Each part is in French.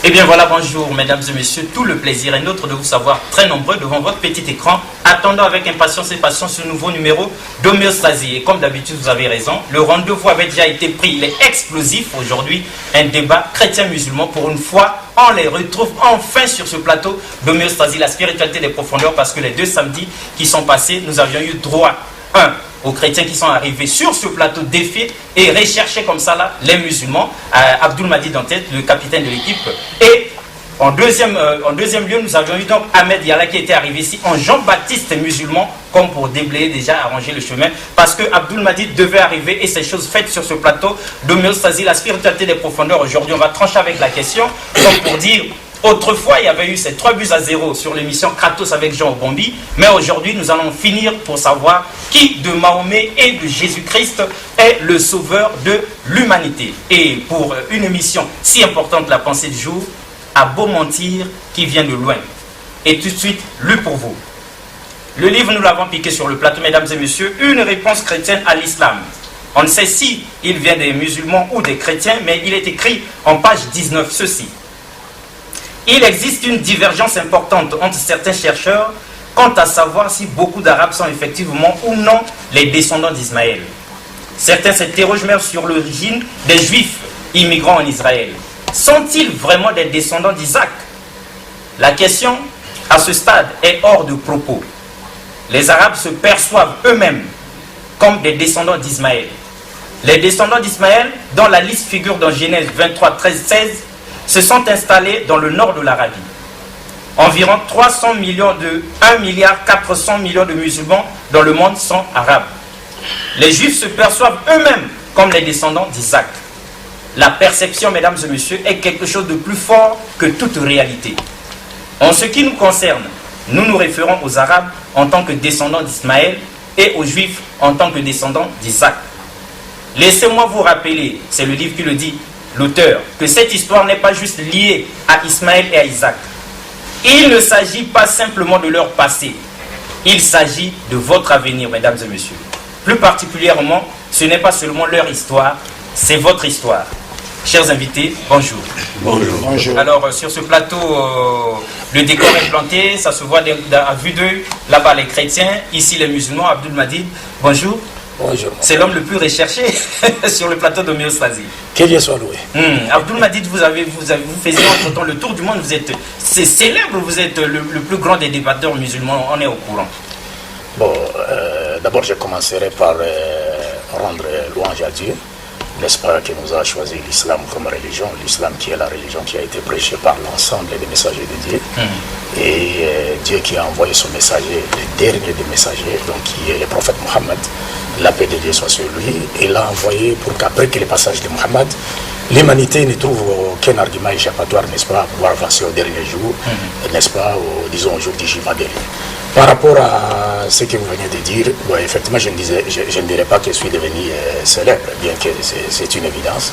Eh bien voilà, bonjour mesdames et messieurs, tout le plaisir est nôtre de vous savoir très nombreux devant votre petit écran, attendant avec impatience et patience ce nouveau numéro d'Homéostasie. Et comme d'habitude, vous avez raison, le rendez-vous avait déjà été pris, il est explosif aujourd'hui, un débat chrétien-musulman. Pour une fois, on les retrouve enfin sur ce plateau d'Homéostasie, la spiritualité des profondeurs, parce que les 2 samedis qui sont passés, nous avions eu droit, aux chrétiens qui sont arrivés sur ce plateau défier et rechercher comme ça là les musulmans, Abdul Majid en tête, le capitaine de l'équipe, et en deuxième lieu nous avions eu donc Ahmed Yala qui était arrivé ici en Jean-Baptiste musulman, comme pour déblayer déjà, arranger le chemin, parce que Abdul Majid devait arriver et ces choses faites sur ce plateau d'Homéostasie, la spiritualité des profondeurs. Aujourd'hui on va trancher avec la question, comme pour dire, autrefois, il y avait eu ces 3-0 sur l'émission Kratos avec Jean Obombi, mais aujourd'hui, nous allons finir pour savoir qui de Mahomet et de Jésus-Christ est le sauveur de l'humanité. Et pour une émission si importante, la pensée du jour, à beau mentir qui vient de loin. Et tout de suite, lu pour vous. Le livre, nous l'avons piqué sur le plateau, mesdames et messieurs, une réponse chrétienne à l'islam. On ne sait si il vient des musulmans ou des chrétiens, mais il est écrit en page 19 ceci. Il existe une divergence importante entre certains chercheurs quant à savoir si beaucoup d'Arabes sont effectivement ou non les descendants d'Ismaël. Certains s'interrogent même sur l'origine des Juifs immigrants en Israël. Sont-ils vraiment des descendants d'Isaac? La question, à ce stade, est hors de propos. Les Arabes se perçoivent eux-mêmes comme des descendants d'Ismaël. Les descendants d'Ismaël, dont la liste figure dans Genèse 23, 13, 16, se sont installés dans le nord de l'Arabie. Environ 300 millions de 1,4 milliard de musulmans dans le monde sont arabes. Les Juifs se perçoivent eux-mêmes comme les descendants d'Isaac. La perception, mesdames et messieurs, est quelque chose de plus fort que toute réalité. En ce qui nous concerne, nous nous référons aux Arabes en tant que descendants d'Ismaël et aux Juifs en tant que descendants d'Isaac. Laissez-moi vous rappeler, c'est le livre qui le dit, l'auteur, que cette histoire n'est pas juste liée à Ismaël et à Isaac. Il ne s'agit pas simplement de leur passé, il s'agit de votre avenir, mesdames et messieurs. Plus particulièrement, ce n'est pas seulement leur histoire, c'est votre histoire. Chers invités, bonjour. Bonjour. Bonjour. Alors, sur ce plateau, le décor est planté, ça se voit à vue d'œil. Là-bas, les chrétiens, ici les musulmans. Abdul Majid, bonjour. Bonjour. C'est l'homme le plus recherché sur le plateau d'Homéostasie. Que Dieu soit loué. Abdul Majid, vous faisiez entre-temps le tour du monde, c'est célèbre, vous êtes le plus grand des débatteurs musulmans, on est au courant. Bon, d'abord je commencerai par rendre louange à Dieu, n'est-ce pas, qui nous a choisi l'islam comme religion, l'islam qui est la religion qui a été prêchée par l'ensemble des messagers de Dieu, et Dieu qui a envoyé son messager, le dernier des messagers, donc qui est le prophète Mohammed, la paix de Dieu soit sur lui, et l'a envoyé pour qu'après que le passage de Mohammed, l'humanité ne trouve aucun argument échappatoire, n'est-ce pas, à pouvoir avancer au dernier jour, n'est-ce pas, disons au jour du jugement de lui. Par rapport à ce que vous venez de dire, bon, effectivement, je ne dirais pas que je suis devenu célèbre, bien que c'est une évidence,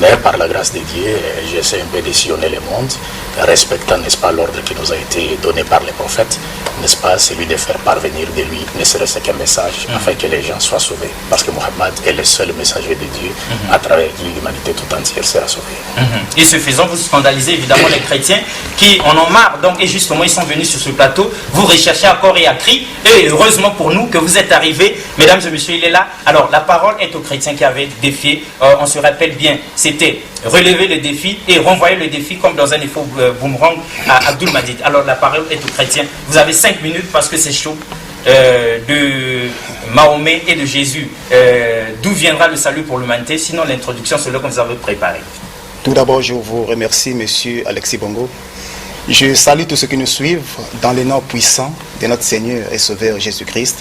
mais par la grâce de Dieu, j'essaie un peu de sillonner le monde, respectant, n'est-ce pas, l'ordre qui nous a été donné par les prophètes, n'est-ce pas, c'est lui de faire parvenir de lui, ne serait-ce qu'un message, afin que les gens soient sauvés. Parce que Mohammed est le seul messager de Dieu, à travers qui l'humanité tout entière sera sauvée. Et ce faisant, vous scandalisez évidemment les chrétiens qui en ont marre, donc, et justement, ils sont venus sur ce plateau, vous recherchez à corps et à cri, et heureusement pour nous que vous êtes arrivés, mesdames et messieurs, il est là. Alors, la parole est aux chrétiens qui avaient défié, on se rappelle bien, c'était relever le défi et renvoyer le défi comme dans un effet boomerang à Abdul Majid. Alors, la parole est aux chrétiens. Vous avez 5 minutes parce que c'est chaud. De Mahomet et de Jésus, d'où viendra le salut pour l'humanité? Sinon, l'introduction, c'est là que vous avez préparé. Tout d'abord, je vous remercie, monsieur Alexis Bongo. Je salue tous ceux qui nous suivent dans le nom puissant de notre Seigneur et Sauveur Jésus-Christ.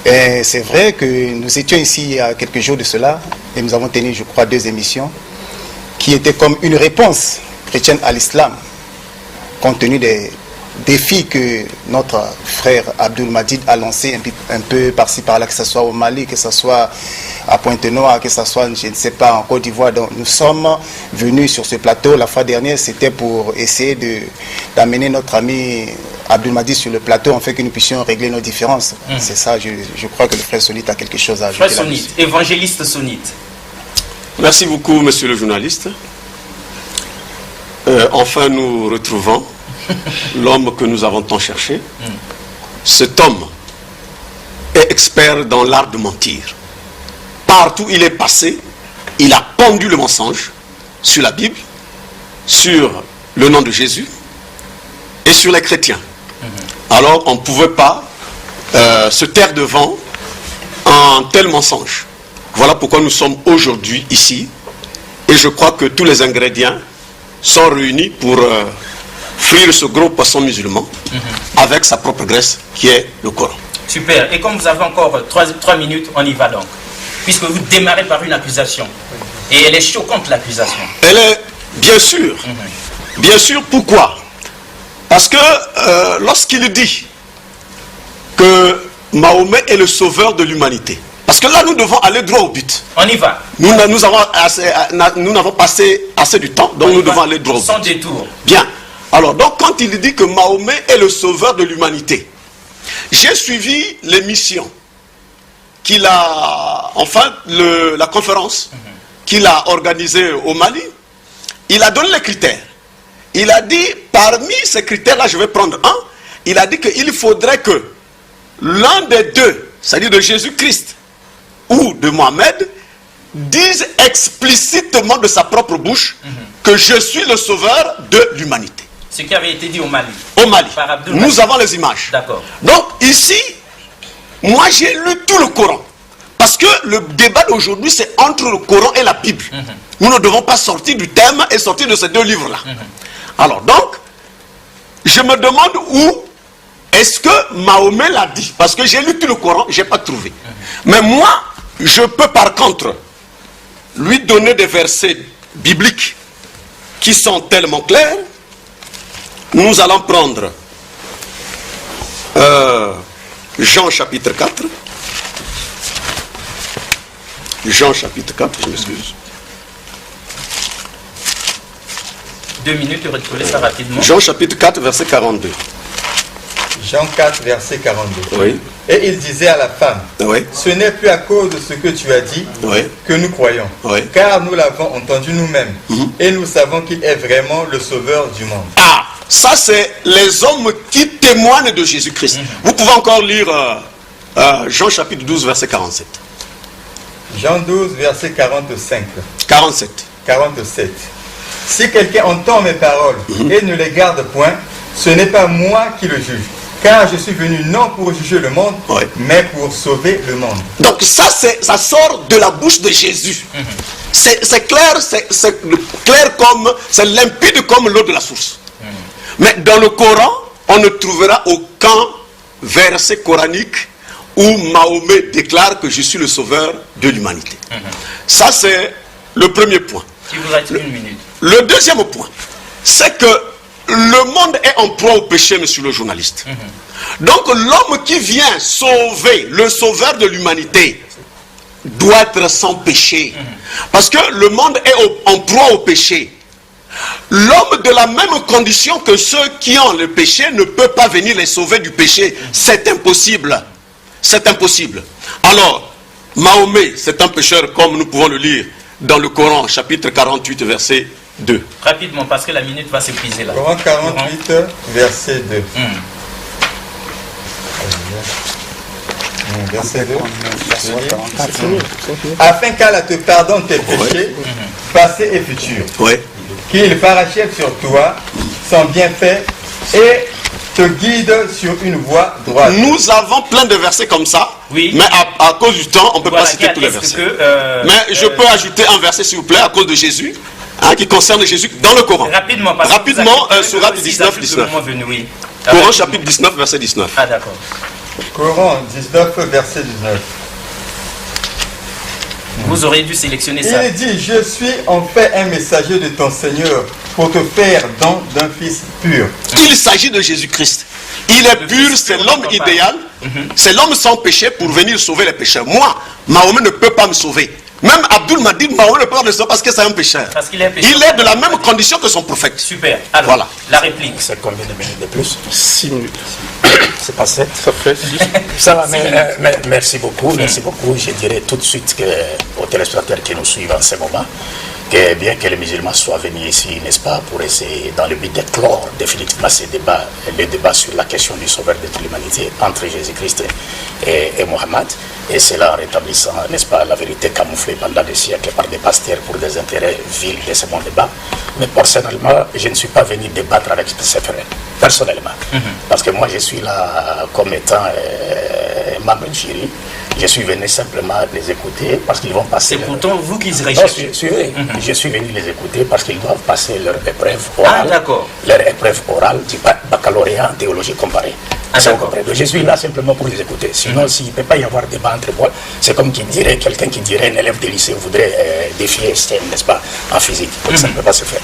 C'est vrai que nous étions ici il y a quelques jours de cela et nous avons tenu, je crois, 2 émissions qui étaient comme une réponse chrétienne à l'islam, compte tenu des défis que notre frère Abdul Majid a lancé un peu par-ci par-là, que ce soit au Mali, que ce soit à Pointe-Noire, que ce soit, je ne sais pas, en Côte d'Ivoire. Donc nous sommes venus sur ce plateau. La fois dernière, c'était pour essayer d'amener notre ami Abdul Majid sur le plateau, afin que nous puissions régler nos différences. C'est ça, je crois que le frère Sonite a quelque chose à ajouter. Frère Sonite, évangéliste Sonite. Merci beaucoup, monsieur le journaliste. Enfin, nous retrouvons l'homme que nous avons tant cherché. Cet homme est expert dans l'art de mentir. Partout où il est passé, il a pendu le mensonge sur la Bible, sur le nom de Jésus et sur les chrétiens. Alors on ne pouvait pas se taire devant un tel mensonge. Voilà pourquoi nous sommes aujourd'hui ici, et je crois que tous les ingrédients sont réunis pour frire ce gros poisson musulman avec sa propre graisse qui est le Coran. Super. Et comme vous avez encore 3 minutes, on y va donc. Puisque vous démarrez par une accusation. Et elle est choquante, l'accusation. Elle est, bien sûr. Bien sûr, pourquoi? Parce que lorsqu'il dit que Mahomet est le sauveur de l'humanité, parce que là, nous devons aller droit au but. On y va. Nous n'avons passé assez du temps, donc nous devons aller droit au but. Sans détour. Bien. Alors, donc, quand il dit que Mahomet est le sauveur de l'humanité, j'ai suivi l'émission qu'il a, enfin, la conférence qu'il a organisée au Mali. Il a donné les critères. Il a dit, parmi ces critères-là, je vais prendre un. Il a dit qu'il faudrait que l'un des deux, c'est-à-dire de Jésus-Christ ou de Mohamed, dise explicitement de sa propre bouche que je suis le sauveur de l'humanité. Ce qui avait été dit au Mali. Au Mali. Par Abdul Nous avons les images. D'accord. Donc ici, moi j'ai lu tout le Coran. Parce que le débat d'aujourd'hui, c'est entre le Coran et la Bible. Nous ne devons pas sortir du thème et sortir de ces 2 livres-là. Alors donc, je me demande où est-ce que Mahomet l'a dit. Parce que j'ai lu tout le Coran, je n'ai pas trouvé. Mais moi, je peux par contre lui donner des versets bibliques qui sont tellement clairs. Nous allons prendre Jean chapitre 4. Jean chapitre 4, je m'excuse. 2 minutes, retrouvez ça rapidement. Jean chapitre 4, verset 42. Jean 4, verset 42. Oui. Et il disait à la femme, Oui. ce n'est plus à cause de ce que tu as dit Oui. que nous croyons, Oui. car nous l'avons entendu nous-mêmes, et nous savons qu'il est vraiment le sauveur du monde. Ah, ça c'est les hommes qui témoignent de Jésus-Christ. Vous pouvez encore lire Jean chapitre 12, verset 47. Jean 12, verset 45. 47. 47. Si quelqu'un entend mes paroles et ne les garde point, ce n'est pas moi qui le juge, car je suis venu non pour juger le monde, mais pour sauver le monde. Donc ça sort de la bouche de Jésus. C'est clair, c'est clair comme, c'est limpide comme l'eau de la source. Mais dans le Coran, on ne trouvera aucun verset coranique où Mahomet déclare que je suis le sauveur de l'humanité. Ça c'est le premier point. Il vous reste 1 minute. Le deuxième point, c'est que le monde est en proie au péché, monsieur le journaliste. Donc l'homme qui vient sauver, le sauveur de l'humanité, doit être sans péché. Parce que le monde est en proie au péché. L'homme de la même condition que ceux qui ont le péché ne peut pas venir les sauver du péché. C'est impossible. C'est impossible. Alors, Mahomet, c'est un pécheur comme nous pouvons le lire dans le Coran, chapitre 48, verset 2. Rapidement, parce que la minute va s'épuiser là. Coran 48, verset 2. Verset 2. Afin qu'Allah te pardonne tes péchés, passés et futurs. Ouais. Qu'il parachève sur toi son bienfait et te guide sur une voie droite. Nous avons plein de versets comme ça, oui. Mais à cause du temps, on ne peut Voilà, pas citer tous les versets. Que, mais je peux ajouter un verset, s'il vous plaît, à cause de Jésus, qui concerne Jésus dans le Coran. Rapidement, Surat 19, 19. Oui. Coran chapitre 19, verset 19. Ah d'accord. Coran 19, verset 19. Vous auriez dû sélectionner ça. Il dit, je suis en fait un messager de ton Seigneur pour te faire don d'un fils pur. Il s'agit de Jésus-Christ. Il est pur, c'est l'homme idéal, c'est l'homme sans péché pour venir sauver les pécheurs. Moi, Mahomet ne peut pas me sauver. Même Abdul m'a dit, Mahomet ne peut pas me sauver parce que c'est un pécheur. Parce qu'il est un pécheur. Il est de la même condition que son prophète. Super. Alors, voilà. La réplique. C'est combien de minutes de plus? 6 minutes. C'est pas 7. Ça fait 10. Ça va, mais merci beaucoup, merci beaucoup. Je dirais tout de suite aux téléspectateurs qui nous suivent en ce moment, que bien que les musulmans soient venus ici, n'est-ce pas, pour essayer, dans le but de clore définitivement ces débats, les débats sur la question du sauveur de toute l'humanité entre Jésus-Christ et Mohammed, et cela en rétablissant, n'est-ce pas, la vérité camouflée pendant des siècles par des pasteurs pour des intérêts vils de ce bon débat. Mais personnellement, je ne suis pas venu débattre avec ces frères, personnellement, parce que moi je suis là comme étant membre de jury. Je suis venu simplement les écouter parce qu'ils vont passer. C'est pourtant vous qui recherchez. Je suis venu les écouter parce qu'ils doivent passer leur épreuve orale. Ah, d'accord. Leur épreuve orale du baccalauréat en théologie comparée. Ah, d'accord. Je suis là simplement pour les écouter. Sinon, s'il ne peut pas y avoir débat entre moi, c'est comme quelqu'un qui dirait un élève de lycée voudrait défier Einstein, n'est-ce pas, en physique. Donc ça ne peut pas se faire.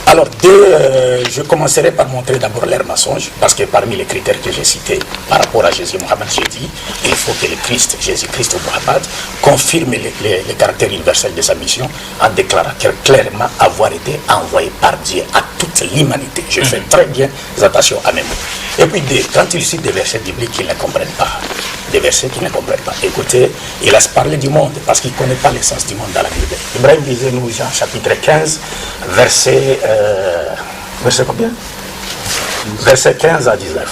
Alors, je commencerai par montrer d'abord leur mensonge, parce que parmi les critères que j'ai cités par rapport à Jésus Mohammed, j'ai dit il faut que le Christ, Jésus-Christ ou Mohammed, confirme le caractère universel de sa mission en déclarant clairement avoir été envoyé par Dieu à toute l'humanité. Je fais très bien attention à mes mots. Et puis, quand il cite des versets bibliques qu'ils ne comprennent pas, des versets qu'ils ne comprennent pas, écoutez, il laisse parler du monde parce qu'il ne connaît pas l'essence du monde dans la Bible. Ibrahim disait, nous, Jean chapitre 15, verset combien? Verset 15 à 19.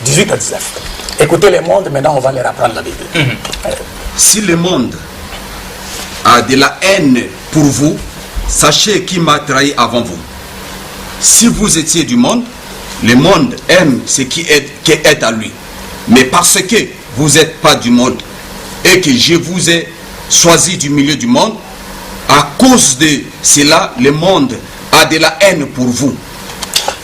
18 à 19. Écoutez le monde, maintenant on va leur apprendre la Bible. Si le monde a de la haine pour vous, sachez qui m'a trahi avant vous. Si vous étiez du monde, le monde aime ce qui est à lui. Mais parce que vous n'êtes pas du monde et que je vous ai choisi du milieu du monde, à cause de cela, le monde a de la haine pour vous.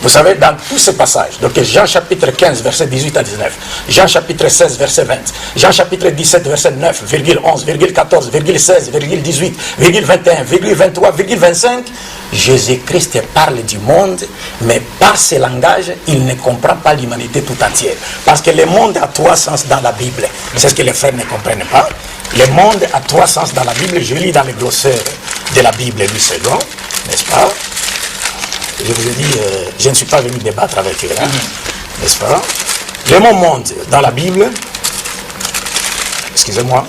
Vous savez, dans tous ces passages, donc Jean chapitre 15, verset 18 à 19, Jean chapitre 16, verset 20, Jean chapitre 17, verset 9, 11, 14, 16, 18, 21, 23, 25, Jésus-Christ parle du monde, mais par ce langage, il ne comprend pas l'humanité tout entière. Parce que le monde a trois sens dans la Bible. C'est ce que les frères ne comprennent pas. Le monde a trois sens dans la Bible. Je lis dans le glossaire de la Bible du second, n'est-ce pas? Je vous ai dit, je ne suis pas venu débattre avec eux, hein, n'est-ce pas? Le mot monde dans la Bible, excusez-moi,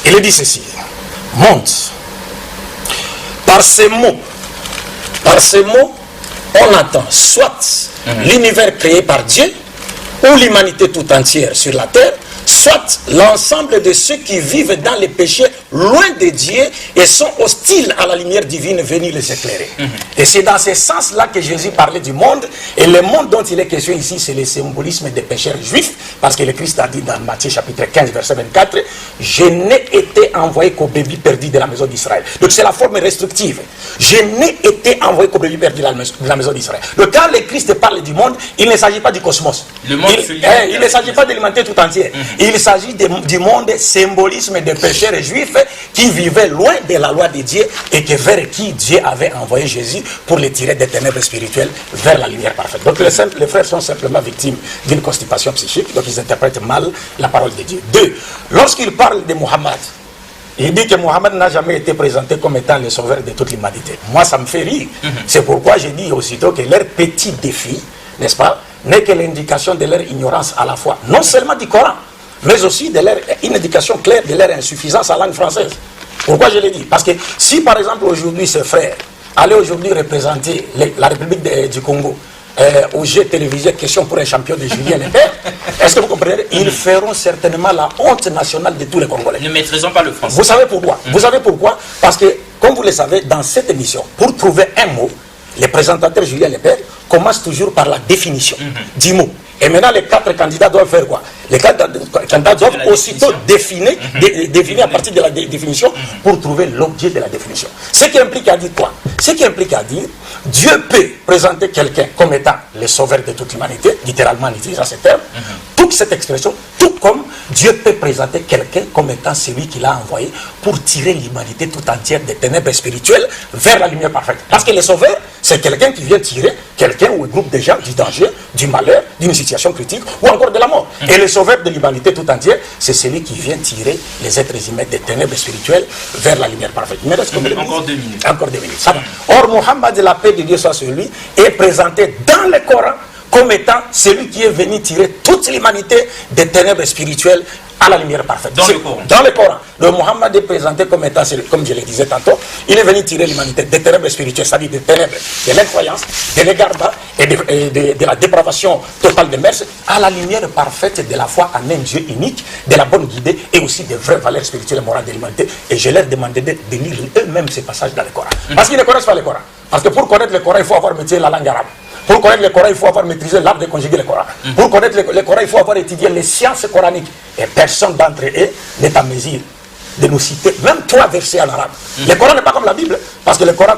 il dit ceci, monde. Par ces mots, on entend soit l'univers créé par Dieu, ou l'humanité tout entière sur la terre, soit l'ensemble de ceux qui vivent dans les péchés loin de Dieu et sont hostiles à la lumière divine venue les éclairer. Et c'est dans ce sens-là que Jésus parlait du monde, et le monde dont il est question ici, c'est le symbolisme des pécheurs juifs, parce que le Christ a dit dans Matthieu chapitre 15, verset 24, « Je n'ai été envoyé qu'aux bébés perdus de la maison d'Israël. » Donc c'est la forme restrictive. « Je n'ai été envoyé qu'aux bébés perdus de la maison d'Israël. » Donc quand le Christ parle du monde, il ne s'agit pas du cosmos. Il ne s'agit pas de l'humanité tout entière. Il s'agit du monde symbolisme des pécheurs juifs qui vivaient loin de la loi de Dieu et que vers qui Dieu avait envoyé Jésus pour les tirer des ténèbres spirituelles vers la lumière parfaite. Donc les frères sont simplement victimes d'une constipation psychique, donc ils interprètent mal la parole de Dieu. 2. Lorsqu'il parle de Mohammed, Il dit que Mohammed n'a jamais été présenté comme étant le sauveur de toute l'humanité. Moi, ça me fait rire. C'est pourquoi j'ai dit aussitôt que leur petit défi, n'est-ce pas, n'est que l'indication de leur ignorance à la fois, non seulement du Coran, mais aussi de une indication claire de leur insuffisance en langue française. Pourquoi je l'ai dit? Parce que si par exemple aujourd'hui ces frères allaient aujourd'hui représenter la République du Congo au jeu télévisé Question pour un champion de Julien Lepers, est-ce que vous comprenez? Ils feront certainement la honte nationale de tous les Congolais. Ne maîtrisons pas le français. Vous savez pourquoi? Vous savez pourquoi? Parce que, comme vous le savez, dans cette émission, pour trouver un mot, les présentateurs Julien Lepers commencent toujours par la définition du mot. Et maintenant, les 4 candidats doivent faire quoi? Les 4 candidats doivent aussitôt définir à partir de la définition pour trouver l'objet de la définition. Ce qui implique à dire quoi? Ce qui implique à dire, Dieu peut présenter quelqu'un comme étant le sauveur de toute l'humanité, littéralement en utilisant ce terme, toute cette expression, tout comme Dieu peut présenter quelqu'un comme étant celui qu'il a envoyé pour tirer l'humanité tout entière des ténèbres spirituelles vers la lumière parfaite. Parce que le sauveur, c'est quelqu'un qui vient tirer quelqu'un ou un groupe de gens du danger, du malheur, d'une situation critique ou encore de la mort. Et le sauveur de l'humanité tout entière, c'est celui qui vient tirer les êtres humains des ténèbres spirituelles vers la lumière parfaite. Il me reste encore 2 minutes. Encore 2 minutes. Ça va. Or, Mohammed, la paix de Dieu soit sur lui, est présenté dans le Coran comme étant celui qui est venu tirer toute l'humanité des ténèbres spirituelles à la lumière parfaite. Dans le Coran. Dans le Coran. Le Mohammed est présenté comme étant, comme je le disais tantôt, il est venu tirer l'humanité des ténèbres spirituelles, c'est-à-dire des ténèbres de l'incroyance, de l'égarement et de la dépravation totale des mœurs, à la lumière parfaite de la foi en un Dieu unique, de la bonne guidée et aussi des vraies valeurs spirituelles et morales de l'humanité. Et je leur demandais de lire eux-mêmes ces passages dans le Coran. Parce qu'ils ne connaissent pas le Coran. Parce que pour connaître le Coran, il faut avoir maîtrisé la langue arabe. Pour connaître le Coran, il faut avoir maîtrisé l'art de conjuguer le Coran. Pour connaître le Coran, il faut avoir étudié les sciences coraniques. Et personne d'entre eux n'est en mesure de nous citer même 3 versets en arabe. Le Coran n'est pas comme la Bible, parce que le Coran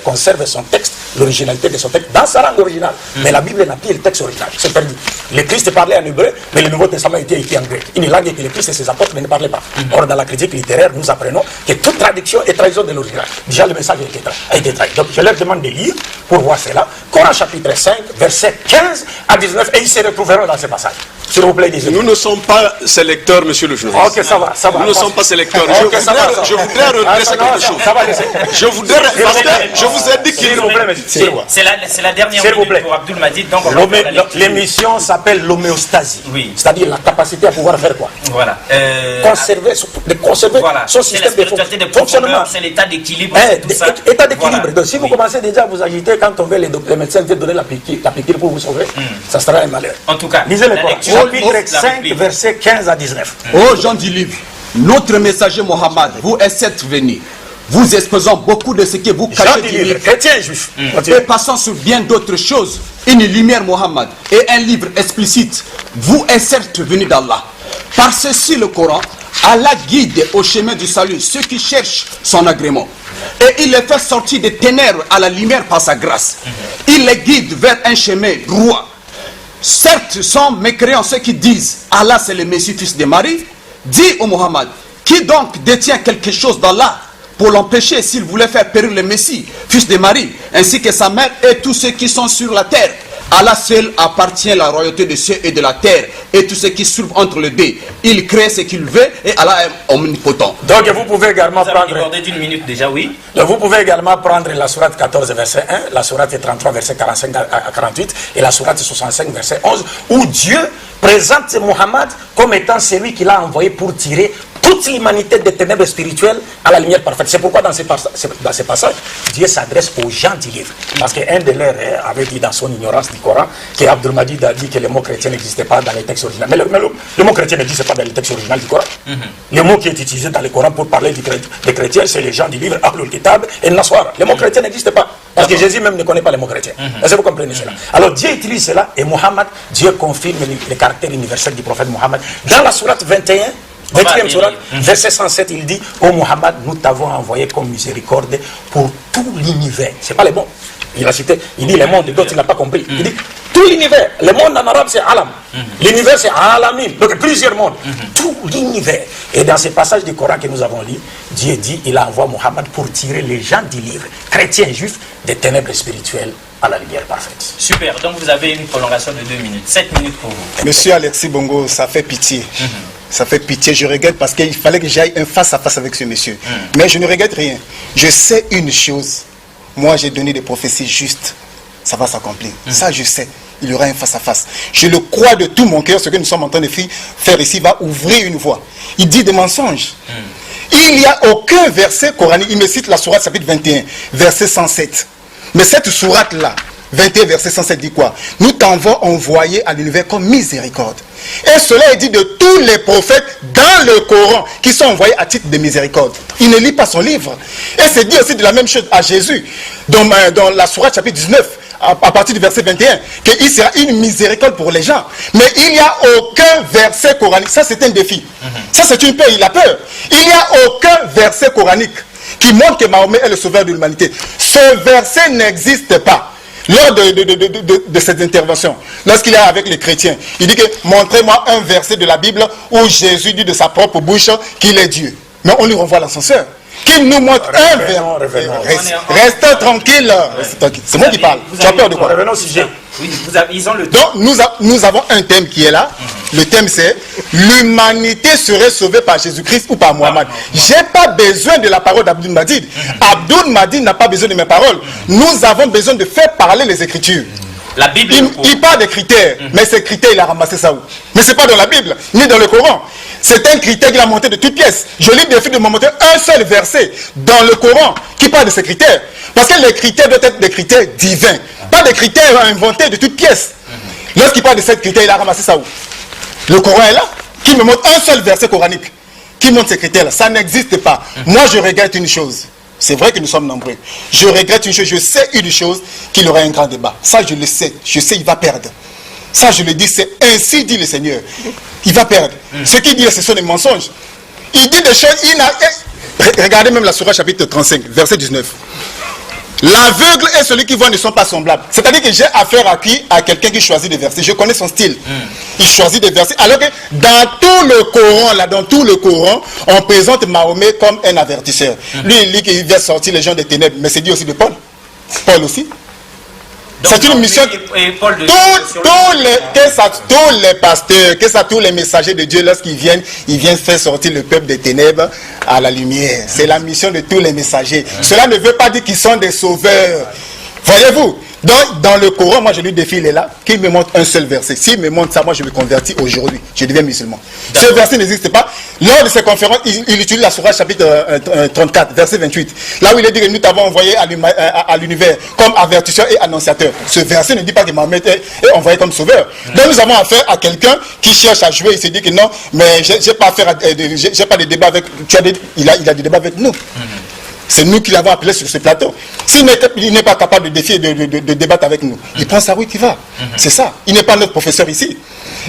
conserve son texte, l'originalité de son texte, dans sa langue originale. Mais la Bible n'a plus le texte original, c'est perdu. Le Christ parlait en hébreu, mais le Nouveau Testament était écrit en grec. Une langue que le Christ et ses apôtres ne parlaient pas. Or, dans la critique littéraire, nous apprenons que toute traduction est trahison de l'original. Déjà, le message a été trahi. Donc, je leur demande de lire pour voir cela. Coran chapitre 5, versets 15 à 19, et ils se retrouveront dans ce passage. S'il vous plaît, nous ne sommes pas ces lecteurs, monsieur le journaliste. Ok, ça va, ça va. Nous ne sommes pas ces lecteurs. Okay, je voudrais redresser quelque chose. Je voudrais, je vous ai dit qu'il... C'est la dernière minute pour Abdul Majid. L'émission s'appelle l'homéostasie. Oui. C'est-à-dire la capacité à pouvoir faire quoi? Voilà. Conserver voilà. son système de fonctionnement. C'est l'état d'équilibre. État d'équilibre. Donc si vous commencez déjà à vous agiter quand on veut les médecins viennent donner la piqûre pour vous sauver, ça sera un malheur. En tout cas, lisez le Coran. Chapitre 5, versets 15 à 19. Ô gens du livre, notre messager Mohammed vous est venu, vous exposant beaucoup de ce que vous cachez du livre, chrétiens juifs, et passant sur bien d'autres choses, une lumière Mohammed et un livre explicite, vous est certes venu d'Allah. Par ceci le Coran, Allah guide au chemin du salut ceux qui cherchent son agrément. Et il les fait sortir des ténèbres à la lumière par sa grâce. Il les guide vers un chemin droit. Certes, sont mécréants ceux qui disent Allah c'est le Messie fils de Marie. Dis au Mohammed, qui donc détient quelque chose d'Allah pour l'empêcher s'il voulait faire périr le Messie fils de Marie, ainsi que sa mère et tous ceux qui sont sur la terre. Allah seul appartient la royauté des cieux et de la terre et tout ce qui se trouve entre les deux. Il crée ce qu'il veut et Allah est omnipotent. Donc vous pouvez également prendre... d'une minute déjà, oui. Donc vous pouvez également prendre la sourate 14 verset 1, la sourate 33 verset 45 à 48 et la sourate 65 verset 11 où Dieu présente Mohammed comme étant celui qu'il a envoyé pour tirer toute l'humanité des ténèbres spirituelles à la lumière parfaite. C'est pourquoi dans ces passages, Dieu s'adresse aux gens du livre. Parce qu'un de leurs avait dit dans son ignorance du Coran que Abdul Majid a dit que le mot chrétien n'existait pas dans les textes originaux. Mais le mot chrétien n'existe pas dans les textes originaux du Coran. Le mot qui est utilisé dans le Coran pour parler des chrétiens, c'est les gens du livre Ahlul Kitab et Naswara. Le mot chrétien n'existe pas. Parce que Jésus même ne connaît pas le mot chrétien. Est-ce que vous comprenez cela? Alors Dieu utilise cela et Mohammed, Dieu confirme le caractère universel du prophète Mohammed. Dans la sourate 21, 20e sourate, verset 107, il dit: ô Mohammed, nous t'avons envoyé comme miséricorde pour tout l'univers. C'est pas le monde. Il a cité, il dit le monde, d'autres il n'a pas compris. Il dit tout l'univers. Le monde en arabe c'est alam. L'univers c'est alamin. Donc plusieurs mondes. Tout l'univers. Et dans ces passages du Coran que nous avons lus, Dieu dit il envoie Mohammed pour tirer les gens du livre, chrétiens juifs, des ténèbres spirituelles à la lumière parfaite. Super. Donc vous avez une prolongation de 2 minutes. 7 minutes pour vous. Monsieur Alexis Bongo, ça fait pitié. Ça fait pitié, je regrette parce qu'il fallait que j'aille un face-à-face avec ce monsieur. Mais je ne regrette rien. Je sais une chose. Moi, j'ai donné des prophéties justes. Ça va s'accomplir. Ça, je sais. Il y aura un face-à-face. Je le crois de tout mon cœur. Ce que nous sommes en train de faire ici va ouvrir une voie. Il dit des mensonges. Il n'y a aucun verset coranique. Il me cite la sourate chapitre 21, verset 107. Mais cette sourate-là, 21 verset 107 dit quoi? Nous t'avons envoyé à l'univers comme miséricorde. Et cela est dit de tous les prophètes dans le Coran qui sont envoyés à titre de miséricorde. Il ne lit pas son livre. Et c'est dit aussi de la même chose à Jésus dans la sourate chapitre 19 à partir du verset 21 qu'il sera une miséricorde pour les gens. Mais il n'y a aucun verset coranique. Ça c'est un défi. Ça c'est une peur, il a peur. Il n'y a aucun verset coranique qui montre que Mahomet est le sauveur de l'humanité. Ce verset n'existe pas. Lors de cette intervention, lorsqu'il est avec les chrétiens, il dit que montrez-moi un verset de la Bible où Jésus dit de sa propre bouche qu'il est Dieu. Mais on lui renvoie l'ascenseur. Qu'il nous montre un verset. Restez tranquille. C'est moi qui parle. Tu as peur de quoi? Revenons au sujet. Oui, ils ont le temps. Donc nous avons un thème qui est là. Le thème c'est l'humanité serait sauvée par Jésus-Christ ou par Mohammed. J'ai pas besoin de la parole d'Abdul Madid. Abdul Madid n'a pas besoin de mes paroles. Nous avons besoin de faire parler les Écritures. La Bible. Il parle des critères, mais ces critères, il a ramassé ça où? Mais c'est pas dans la Bible, ni dans le Coran. C'est un critère qu'il a monté de toutes pièces. Je lui défie de me montrer un seul verset dans le Coran qui parle de ces critères. Parce que les critères doivent être des critères divins, pas des critères inventés de toutes pièces. Lorsqu'il parle de ces critères, il a ramassé ça où? Le Coran est là, qui me montre un seul verset coranique qui montre ces critères-là. Ça n'existe pas. Moi, je regrette une chose. C'est vrai que nous sommes nombreux. Je regrette une chose, je sais une chose, qu'il y aura un grand débat. Ça, je le sais. Je sais, il va perdre. Ça, je le dis, c'est ainsi dit le Seigneur. Il va perdre. Ce qu'il dit, ce sont des mensonges. Il dit des choses... Regardez même la sourate chapitre 35, verset 19. L'aveugle et celui qui voit ne sont pas semblables. C'est-à-dire que j'ai affaire à qui? À quelqu'un qui choisit des versets. Je connais son style. Il choisit des versets. Alors que dans tout le Coran, on présente Mahomet comme un avertisseur. Lui, il dit qu'il vient sortir les gens des ténèbres. Mais c'est dit aussi de Paul. Paul aussi. C'est une mission. Tous les pasteurs, tous les messagers de Dieu, lorsqu'ils viennent, ils viennent faire sortir le peuple des ténèbres à la lumière. C'est la mission de tous les messagers. Cela ne veut pas dire qu'ils sont des sauveurs. Voyez-vous? Donc, dans le Coran, moi je lui défie, il est là, qu'il me montre un seul verset. S'il me montre ça, moi je me convertis aujourd'hui. Je deviens musulman. Ce verset n'existe pas. Lors de ces conférences, il utilise la sourate chapitre 34, verset 28. Là où il est dit que nous t'avons envoyé à l'univers comme avertisseur et annonciateur. Ce verset ne dit pas que Mahomet est envoyé comme sauveur. Donc nous avons affaire à quelqu'un qui cherche à jouer. Il se dit que non, mais j'ai pas de débat avec... Il a des débats avec nous. C'est nous qui l'avons appelé sur ce plateau. S'il n'est pas capable de défier, de débattre avec nous, il prend sa route, il va. C'est ça. Il n'est pas notre professeur ici.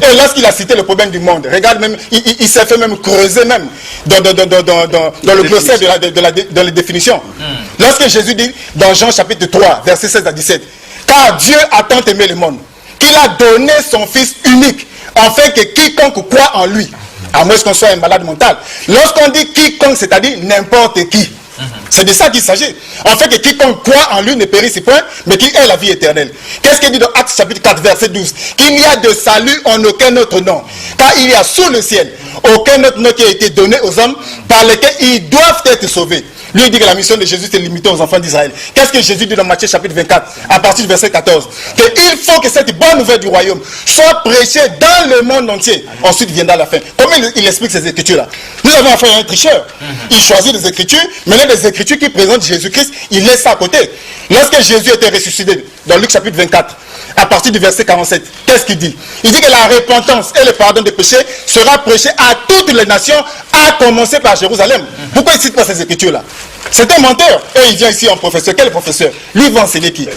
Et lorsqu'il a cité le problème du monde, regarde même, il s'est fait même creuser même dans le glossaire de la définition. Lorsque Jésus dit dans Jean chapitre 3, versets 16 à 17, car Dieu a tant aimé le monde, qu'il a donné son Fils unique, afin que quiconque croit en lui, à moins qu'on soit un malade mental. Lorsqu'on dit quiconque, c'est-à-dire n'importe qui. C'est de ça qu'il s'agit. En fait, que quiconque croit en lui ne périsse point, mais qui ait la vie éternelle. Qu'est-ce qu'il dit dans Actes chapitre 4, verset 12? Qu'il n'y a de salut en aucun autre nom. Car il y a sous le ciel aucun autre nom qui a été donné aux hommes par lesquels ils doivent être sauvés. Lui, il dit que la mission de Jésus, c'est limitée aux enfants d'Israël. Qu'est-ce que Jésus dit dans Matthieu chapitre 24, à partir du verset 14? Qu'il faut que cette bonne nouvelle du royaume soit prêchée dans le monde entier. Ensuite viendra la fin. Comment il explique ces écritures-là? Nous avons affaire à un tricheur. Il choisit des écritures, mais là, des écritures qui présentent Jésus-Christ, il laisse ça à côté. Lorsque Jésus était ressuscité, dans Luc chapitre 24, à partir du verset 47, qu'est-ce qu'il dit? Il dit que la repentance et le pardon des péchés sera prêché à toutes les nations, à commencer par Jérusalem. Pourquoi il ne cite pas ces écritures-là? C'est un menteur. Et il vient ici en professeur. Quel professeur? Lui, il va enseigner qui?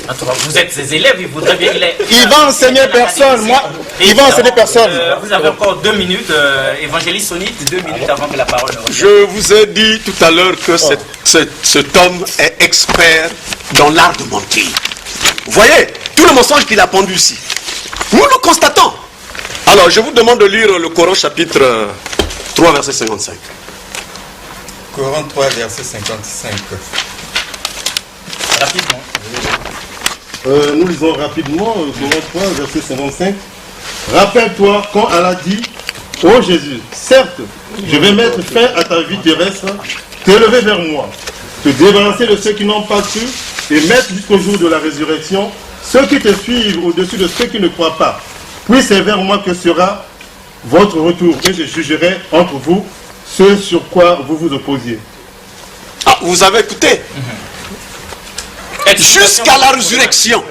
Vous êtes ses élèves, il voudrait bien... Il va enseigner personne. Moi, il va enseigner personne. Vous avez encore 2 minutes. Évangéliste Sonite, 2 minutes avant que la parole ne revienne. Je vous ai dit tout à l'heure que cet homme est expert dans l'art de mentir. Vous voyez, tout le mensonge qu'il a pendu ici, nous le constatons. Alors, je vous demande de lire le Coran chapitre 3, verset 55. Coran 3, verset 55. Rapidement. Nous lisons rapidement Coran 3, verset 55. Rappelle-toi quand Allah dit, Ô Jésus, certes, je vais mettre fin à ta vie terrestre, t'élever vers moi, te débarrasser de ceux qui n'ont pas cru et mettre jusqu'au jour de la résurrection ceux qui te suivent au-dessus de ceux qui ne croient pas. Puis c'est vers moi que sera votre retour et je jugerai entre vous ce sur quoi vous vous opposiez. Ah, vous avez écouté? Jusqu'à la résurrection.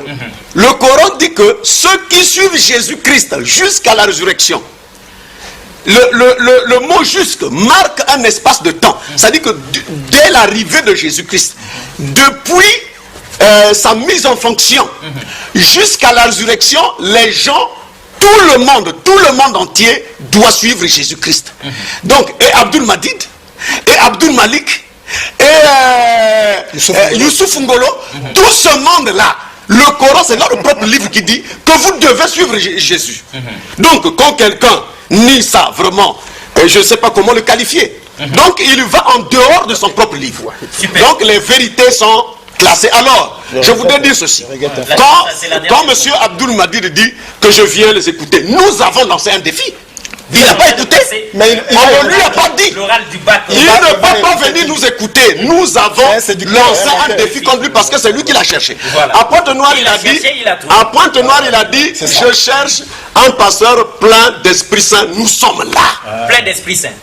Le Coran dit que ceux qui suivent Jésus-Christ jusqu'à la résurrection, le mot jusque marque un espace de temps. C'est-à-dire que dès l'arrivée de Jésus-Christ, depuis sa mise en fonction, jusqu'à la résurrection, les gens, tout le monde entier doit suivre Jésus-Christ. Donc, et Abdul Madid, et Abdul Malik, et Youssouf Ngolo, tout ce monde-là, le Coran, c'est dans le propre livre qui dit que vous devez suivre Jésus. Donc, quand quelqu'un nie ça, vraiment, je ne sais pas comment le qualifier. Donc, il va en dehors de son propre livre. Donc, les vérités sont classées. Alors, je voudrais dire ceci. Quand M. Abdul Madid dit que je viens les écouter, nous avons lancé un défi. Il n'a pas écouté, mais on ne lui a pas dit. Il ne peut pas venir nous écouter. Nous avons lancé un défi contre lui parce que c'est lui qui l'a cherché. À Pointe-Noire, il a dit, je cherche un pasteur plein d'Esprit Saint. Nous sommes là. Plein d'Esprit Saint.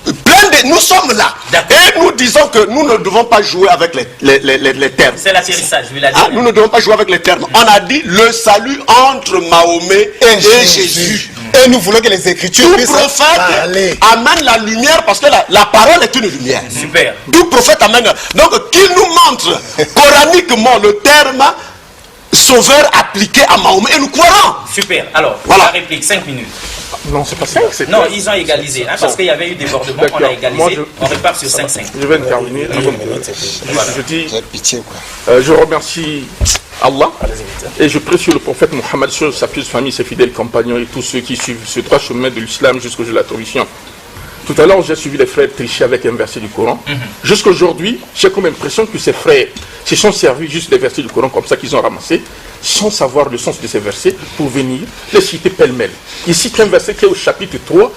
Nous sommes là. Et nous disons que nous ne devons pas jouer avec les termes. C'est l'atterrissage, je vais la dire. Nous ne devons pas jouer avec les termes. On a dit le salut entre Mahomet et Jésus. Et nous voulons que les Écritures puissent parler. Amène la lumière parce que la parole est une lumière. Super. Tout prophète amène. Donc, qu'il nous montre coraniquement le terme sauveur appliqué à Mahomet et nous croirons. Super. Alors, voilà. La réplique, 5 minutes. Non, c'est pas 5, c'est non, ils ont égalisé. Hein, parce qu'il y avait eu débordement, on a égalisé. Moi, on repart sur 5-5. Je vais terminer. Je dis, je remercie Allah et je prie sur le prophète Mohammed, sur sa pieuse famille, ses fidèles compagnons et tous ceux qui suivent ce droit chemin de l'islam jusqu'au jour de la torsion. Tout à l'heure, j'ai suivi les frères tricher avec un verset du Coran. Jusqu'à aujourd'hui, j'ai comme impression que ces frères se sont servis juste des versets du Coran comme ça qu'ils ont ramassés, sans savoir le sens de ces versets, pour venir les citer pêle-mêle. Il cite un verset qui est au chapitre 3,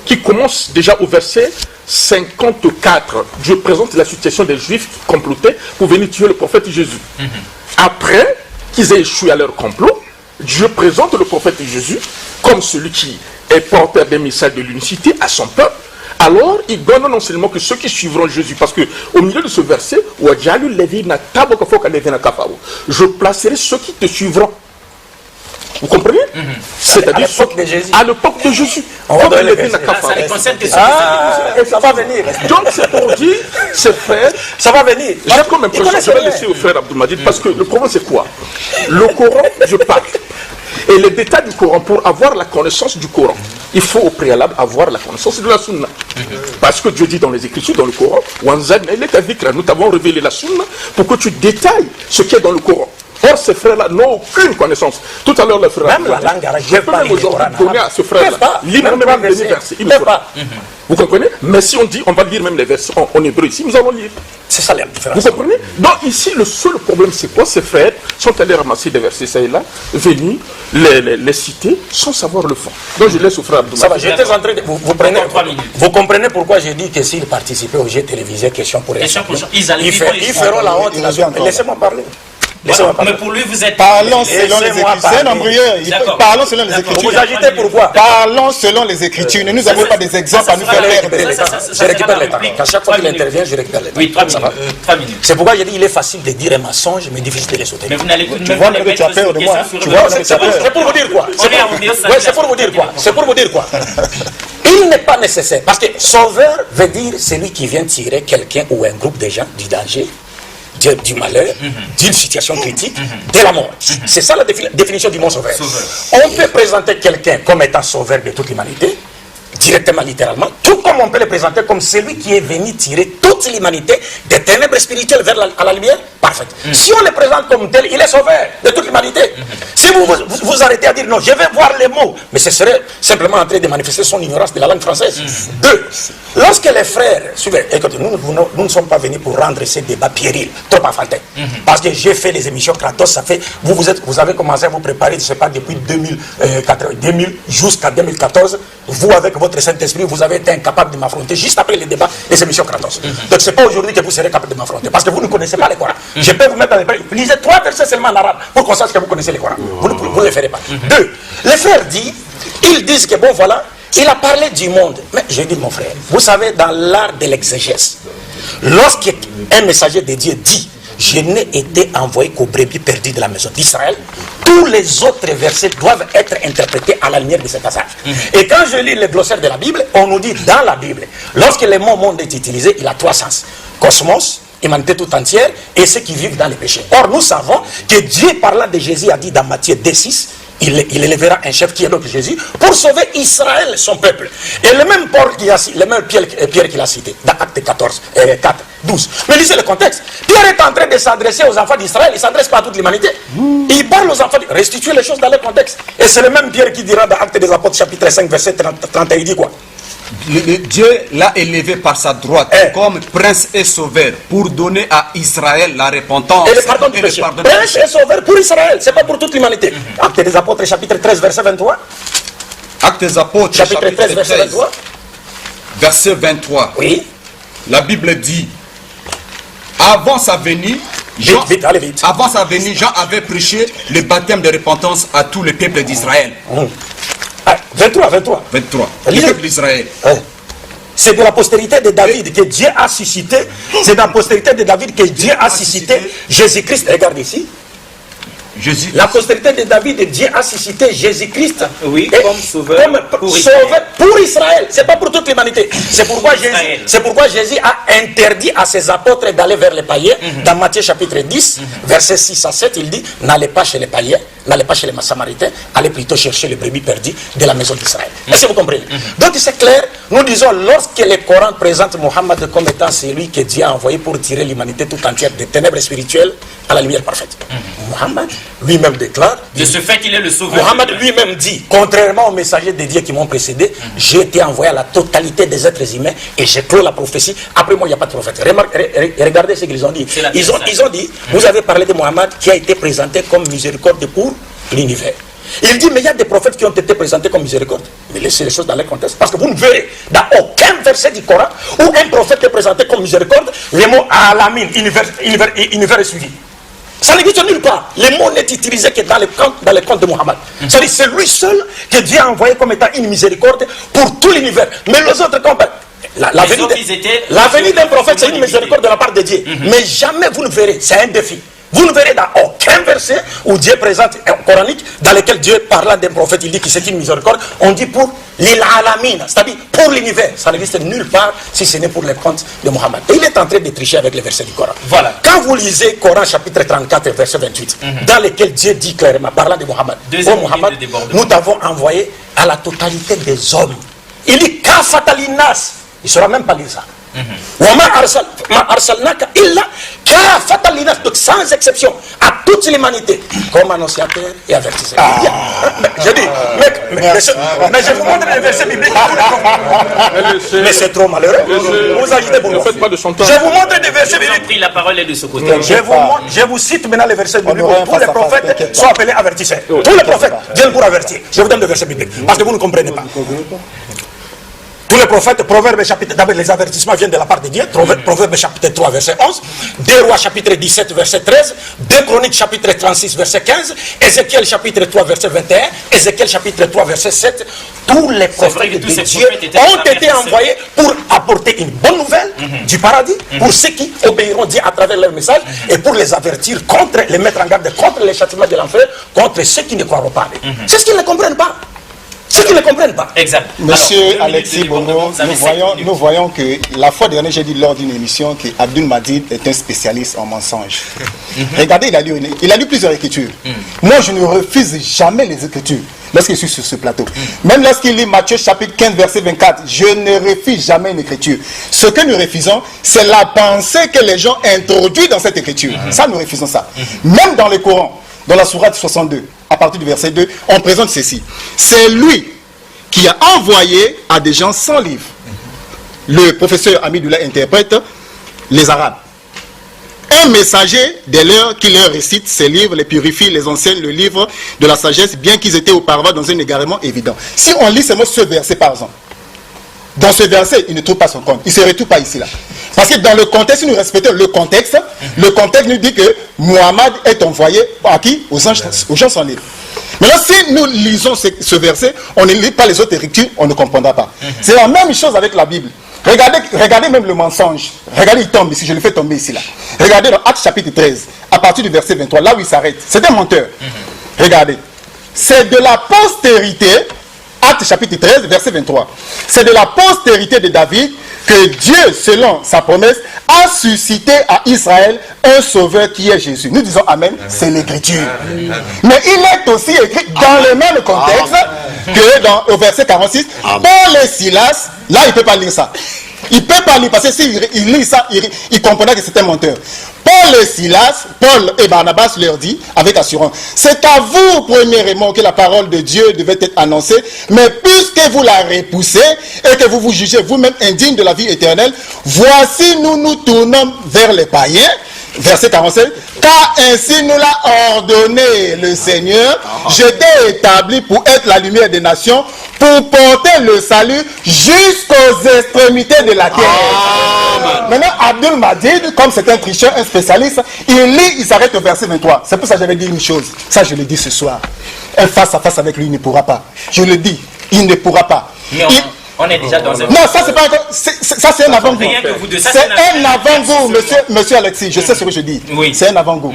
qui commence déjà au verset 54. Dieu présente la situation des Juifs qui complotaient pour venir tuer le prophète Jésus. Après qu'ils aient échoué à leur complot, Dieu présente le prophète Jésus comme celui qui est porteur des messages de l'unicité à son peuple. Alors, il donne un enseignement que ceux qui suivront Jésus, parce que au milieu de ce verset, je placerai ceux qui te suivront. Vous comprenez? C'est-à-dire à l'époque de Jésus. Ça les concerne que ça va venir. Donc c'est pour dire, ces frères, ça va venir. J'ai comme impression, je vais laisser au frère Abdul Madid, parce que le problème c'est quoi? Le Coran, je parle. Et les détails du Coran, pour avoir la connaissance du Coran, il faut au préalable avoir la connaissance de la Sunna. Parce que Dieu dit dans les Écritures, dans le Coran, nous t'avons révélé la Sunna pour que tu détailles ce qui est dans le Coran. Or, ces frères-là n'ont aucune connaissance. Tout à l'heure, le frère, je peux même aujourd'hui donner à ce frère-là, lire même les versets. Il ne faut pas. Vous comprenez? Mais si on dit, on va lire même les versets en hébreu ici, nous allons lire. C'est ça la différence. Vous comprenez? Donc ici, le seul problème, c'est quoi? Ces frères sont allés ramasser des versets, ça et là, venus les citer sans savoir le fond. Donc je laisse au frère Abdou. Ça va, j'étais en train de... Vous comprenez pourquoi j'ai dit que s'ils participaient au jeu télévisé, question pour réponse, ils feront la honte. Laissez-moi parler. Mais pour lui, vous êtes... Parlons selon les Écritures. Parlons selon les Écritures. Vous agitez pourquoi? Parlons selon les Écritures. Nous n'avons pas des exemples à nous faire perdre. Je récupère les temps. À chaque fois qu'il intervient, je récupère les temps. Oui, 3 minutes. C'est pourquoi j'ai dit il est facile de dire un mensonge, mais difficile de les sauter. Mais vous n'allez tu vois que tu as peur de moi. C'est pour vous dire quoi? C'est pour vous dire quoi? C'est pour vous dire quoi? Il n'est pas nécessaire. Parce que sauveur veut dire celui qui vient tirer quelqu'un ou un groupe de gens du danger, du malheur, d'une situation critique, de la mort. C'est ça la définition du mot sauveur. On peut présenter quelqu'un comme étant sauveur de toute l'humanité, directement, littéralement, tout comme on peut le présenter comme celui qui est venu tirer toute l'humanité des ténèbres spirituelles vers la lumière. Parfait. Si on le présente comme tel, il est sauveur de toute l'humanité. Si vous arrêtez à dire non, je vais voir les mots, mais ce serait simplement en train de manifester son ignorance de la langue française. 2. Lorsque les frères, suivez, écoutez, nous ne sommes pas venus pour rendre ces débats puérils, trop enfantins. Parce que j'ai fait les émissions Kratos, ça fait, vous avez commencé à vous préparer, je ne sais pas, depuis 2000 jusqu'à 2014, vous avec votre Saint-Esprit, vous avez été incapable de m'affronter juste après les débats des émissions Kratos. Donc c'est pas aujourd'hui que vous serez capable de m'affronter, parce que vous ne connaissez pas le Coran. Je peux vous mettre dans les prêts, lisez 3 versets seulement en arabe, pour qu'on sache que vous connaissez le Coran. Vous ne le ferez pas. 2. Les frères ils disent que bon voilà, il a parlé du monde. Mais je dis mon frère, vous savez, dans l'art de l'exégèse, lorsqu'un messager de Dieu dit je n'ai été envoyé qu'aux brebis perdues de la maison d'Israël, tous les autres versets doivent être interprétés à la lumière de ce passage. Et quand je lis le glossaire de la Bible, on nous dit dans la Bible, lorsque le mot monde est utilisé, il a 3 sens. Cosmos, humanité tout entière, et ceux qui vivent dans les péchés. Or, nous savons que Dieu, parlant de Jésus, a dit dans Matthieu 2,6, il élèvera un chef qui est donc Jésus pour sauver Israël, son peuple. Et le même Pierre qu'il a cité dans Acte 12. Mais lisez le contexte. Pierre est en train de s'adresser aux enfants d'Israël, il ne s'adresse pas à toute l'humanité. Il parle aux enfants, restituer les choses dans le contexte. Et c'est le même Pierre qui dira dans Acte des Apôtres chapitre 5 verset 31, il dit quoi? Dieu l'a élevé par sa droite comme prince et sauveur pour donner à Israël la repentance et le pardon du péché. Prince et sauveur pour Israël, c'est pas pour toute l'humanité. Acte des Apôtres chapitre 13 verset 23. Acte des Apôtres chapitre 13 verset 23. Verset 23. Oui. La Bible dit, avant sa venue, avant sa venue, Jean avait prêché le baptême de repentance à tout le peuple d'Israël. 23. Le peuple d'Israël. C'est de la postérité de David que Dieu a suscité. C'est de la postérité de David que Dieu a suscité Jésus-Christ. Regarde ici. La postérité de David, Dieu a suscité Jésus-Christ comme sauveur pour Israël. C'est pas pour toute l'humanité. C'est pourquoi Jésus a interdit à ses apôtres d'aller vers les païens. Dans Matthieu chapitre 10, versets 6 à 7, il dit, n'allez pas chez les païens, n'allez pas chez les Samaritains, allez plutôt chercher les brebis perdues de la maison d'Israël. Est-ce que vous comprenez? Donc c'est clair, nous disons, lorsque le Coran présente Mohammed comme étant celui que Dieu a envoyé pour tirer l'humanité tout entière des ténèbres spirituelles à la lumière parfaite. Mohammed lui-même déclare, de ce fait qu'il est le sauveur. Mohammed lui-même dit, contrairement aux messagers de Dieu qui m'ont précédé, j'ai été envoyé à la totalité des êtres humains et j'ai clos la prophétie. Après moi, il n'y a pas de prophète. Regardez ce qu'ils ont dit. Ils ont dit, vous avez parlé de Mohammed qui a été présenté comme miséricorde pour l'univers. Il dit, mais il y a des prophètes qui ont été présentés comme miséricorde. Mais laissez les choses dans leur contexte. Parce que vous ne verrez dans aucun verset du Coran où un prophète est présenté comme miséricorde, le mot Alamin, univers est suivi. Ça n'existe nulle part. Le mot n'est utilisé que dans les contes de Mohammed. C'est-à-dire c'est lui seul que Dieu a envoyé comme étant une miséricorde pour tout l'univers. Mais les autres, la venue d'un prophète, c'est une miséricorde de la part de Dieu. Mais jamais vous ne verrez, c'est un défi. Vous ne verrez dans aucun verset où Dieu présente un coranique dans lequel Dieu parlant d'un prophète, il dit que c'est une miséricorde. On dit pour l'Alamin, c'est-à-dire pour l'univers. Ça n'existe nulle part si ce n'est pour les contes de Mohammed. Et il est en train de tricher avec les versets du Coran. Voilà. Quand vous lisez Coran chapitre 34 verset 28, dans lequel Dieu dit clairement, parlant de Mohammed, ô Mohammed, nous t'avons envoyé à la totalité des hommes. Il dit Kafatalinas. Il ne saura même pas lire ça. Donc sans exception à toute l'humanité comme annonciateur et avertisseur. Je dis, mais je vous montre les versets bibliques. Mais c'est trop malheureux. Vous agitez pour moi. Je vous montre des versets bibliques. La parole est de ce côté. Je vous cite maintenant les versets bibliques. Tous les prophètes sont appelés avertisseurs. Tous les prophètes viennent pour avertir. Je vous donne des versets bibliques parce que vous ne comprenez pas. Tous les prophètes, Proverbes chapitre, d'abord les avertissements viennent de la part de Dieu, Proverbes chapitre 3 verset 11, 2 Rois chapitre 17 verset 13, 2 Chroniques chapitre 36 verset 15, Ézéchiel chapitre 3 verset 21, Ézéchiel chapitre 3 verset 7, tous les prophètes de Dieu ont été envoyés pour apporter une bonne nouvelle du paradis pour ceux qui obéiront Dieu à travers leur message et pour les avertir contre, les mettre en garde contre les châtiments de l'enfer, contre ceux qui ne croiront pas. C'est ce qu'ils ne comprennent pas. Ceux qui ne comprennent pas. Exact. Monsieur Alexis Bongo, nous voyons que la fois dernière, j'ai dit lors d'une émission que Abdul Madid est un spécialiste en mensonges. Regardez, il a lu plusieurs écritures. Moi, je ne refuse jamais les écritures lorsqu'il suis sur ce plateau. Même lorsqu'il lit Matthieu chapitre 15, verset 24, je ne refuse jamais une écriture. Ce que nous refusons, c'est la pensée que les gens introduisent dans cette écriture. Ça, nous refusons ça. Même dans le Coran, dans la sourate 62, à partir du verset 2, on présente ceci. C'est lui qui a envoyé à des gens sans livre. Le professeur Amidoula interprète les Arabes. Un messager des leurs qui leur récite ces livres, les purifie, les enseigne le livre de la sagesse, bien qu'ils étaient auparavant dans un égarement évident. Si on lit seulement ce verset par exemple, dans ce verset, il ne trouve pas son compte. Il ne se retrouve pas ici là. Parce que dans le contexte, si nous respectons le contexte nous dit que Muhammad est envoyé à qui? Aux gens sans livre. Maintenant, si nous lisons ce verset, on ne lit pas les autres écritures, on ne comprendra pas. C'est la même chose avec la Bible. Regardez même le mensonge. Regardez, il tombe ici, je le fais tomber ici là. Regardez dans Actes chapitre 13, à partir du verset 23, là où il s'arrête. C'est un menteur. Regardez. C'est de la postérité, Actes chapitre 13, verset 23. C'est de la postérité de David que Dieu, selon sa promesse, a suscité à Israël un sauveur qui est Jésus. Nous disons Amen, c'est l'écriture. Mais il est aussi écrit dans le même contexte que au verset 46, Paul et Silas, là il ne peut pas lire ça. Il ne peut pas lire parce que s'il lit ça, il comprendra que c'est un menteur. Paul et Silas, Paul et Barnabas leur dit avec assurance, c'est à vous premièrement que la parole de Dieu devait être annoncée, mais puisque vous la repoussez et que vous vous jugez vous-même indigne de la vie éternelle, voici nous nous tournons vers les païens. Verset 47, car ainsi nous l'a ordonné le Seigneur, j'étais établi pour être la lumière des nations, pour porter le salut jusqu'aux extrémités de la terre. Maintenant, Abdul Majid, comme c'est un tricheur, un spécialiste, il lit, il s'arrête au verset 23. C'est pour ça que j'avais dit une chose. Ça, je le dis ce soir. Un face à face avec lui, il ne pourra pas. Je le dis, il ne pourra pas. On est déjà dans un... Non, ça c'est pas encore... Ça c'est un avant-goût. C'est un avant-goût, monsieur Alexis. Je sais ce que je dis. Oui. C'est un avant-goût.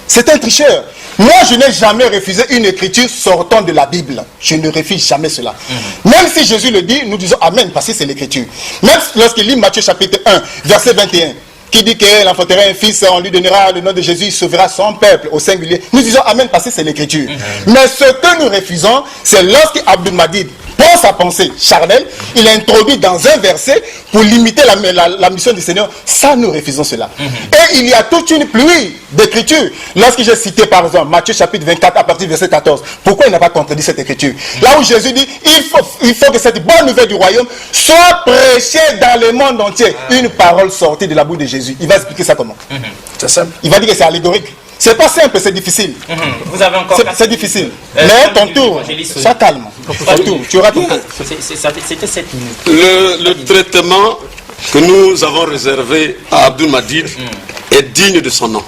C'est un tricheur. Moi, je n'ai jamais refusé une écriture sortant de la Bible. Je ne refuse jamais cela. Même si Jésus le dit, nous disons Amen, parce que c'est l'écriture. Même lorsqu'il lit Matthieu chapitre 1, verset 21, qui dit qu'elle enfantera un fils, on lui donnera le nom de Jésus, il sauvera son peuple au singulier. Nous disons Amen, parce que c'est l'écriture. Mais ce que nous refusons, c'est lorsqu'Abdul Majid pour sa pensée charnelle, il introduit dans un verset pour limiter la mission du Seigneur. Ça, nous refusons cela. Et il y a toute une pluie d'écritures. Lorsque j'ai cité par exemple Matthieu chapitre 24 à partir du verset 14, pourquoi il n'a pas contredit cette écriture? Là où Jésus dit, il faut que cette bonne nouvelle du royaume soit prêchée dans le monde entier. Une parole sortie de la bouche de Jésus. Il va expliquer ça comment? C'est simple. Il va dire que c'est allégorique. C'est pas simple, c'est difficile. Vous avez encore... C'est difficile. Mais ton tour, sois calme. Ton tour, tu auras ton tour. C'était 7 minutes. Le traitement que nous avons réservé à Abdul Majid est digne de son nom.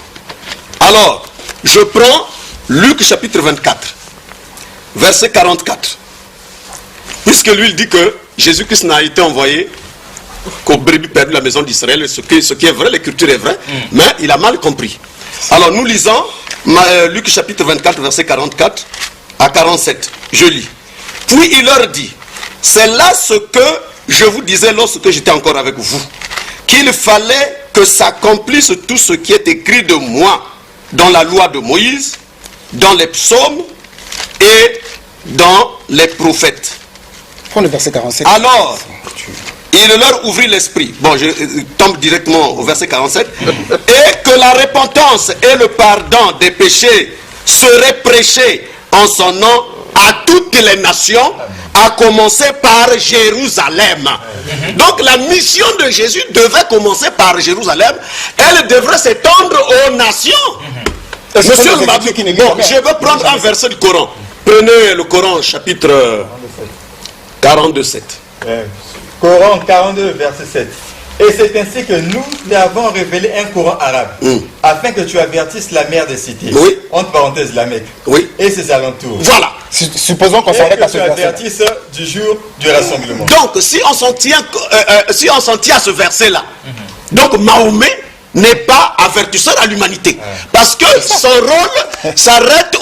Alors, je prends Luc chapitre 24, verset 44. Puisque lui, il dit que Jésus-Christ n'a été envoyé qu'aux brebis perdues de la maison d'Israël, ce qui est vrai, l'écriture est vraie, mais il a mal compris. Alors nous lisons Luc chapitre 24 verset 44 à 47. Je lis. Puis il leur dit, c'est là ce que je vous disais lorsque j'étais encore avec vous, qu'il fallait que s'accomplisse tout ce qui est écrit de moi dans la loi de Moïse, dans les psaumes et dans les prophètes. Prends le verset 47. Alors, il leur ouvrit l'esprit. Bon, je tombe directement au verset 47. Et que la repentance et le pardon des péchés seraient prêchés en son nom à toutes les nations, à commencer par Jérusalem. Donc la mission de Jésus devait commencer par Jérusalem. Elle devrait s'étendre aux nations. Monsieur le Mabou, bon, je vais prendre un verset du Coran. Prenez le Coran, chapitre 42, 7. Coran 42, verset 7. Et c'est ainsi que nous t'avons révélé un Coran arabe, afin que tu avertisses la mère des cités, entre parenthèses la Mecque, et ses alentours. Voilà. Supposons qu'on s'arrête à ce verset. Et que tu avertisses du jour du rassemblement. Donc, si on s'en tient à ce verset-là, donc Mahomet n'est pas avertisseur à l'humanité. Parce que son rôle s'arrête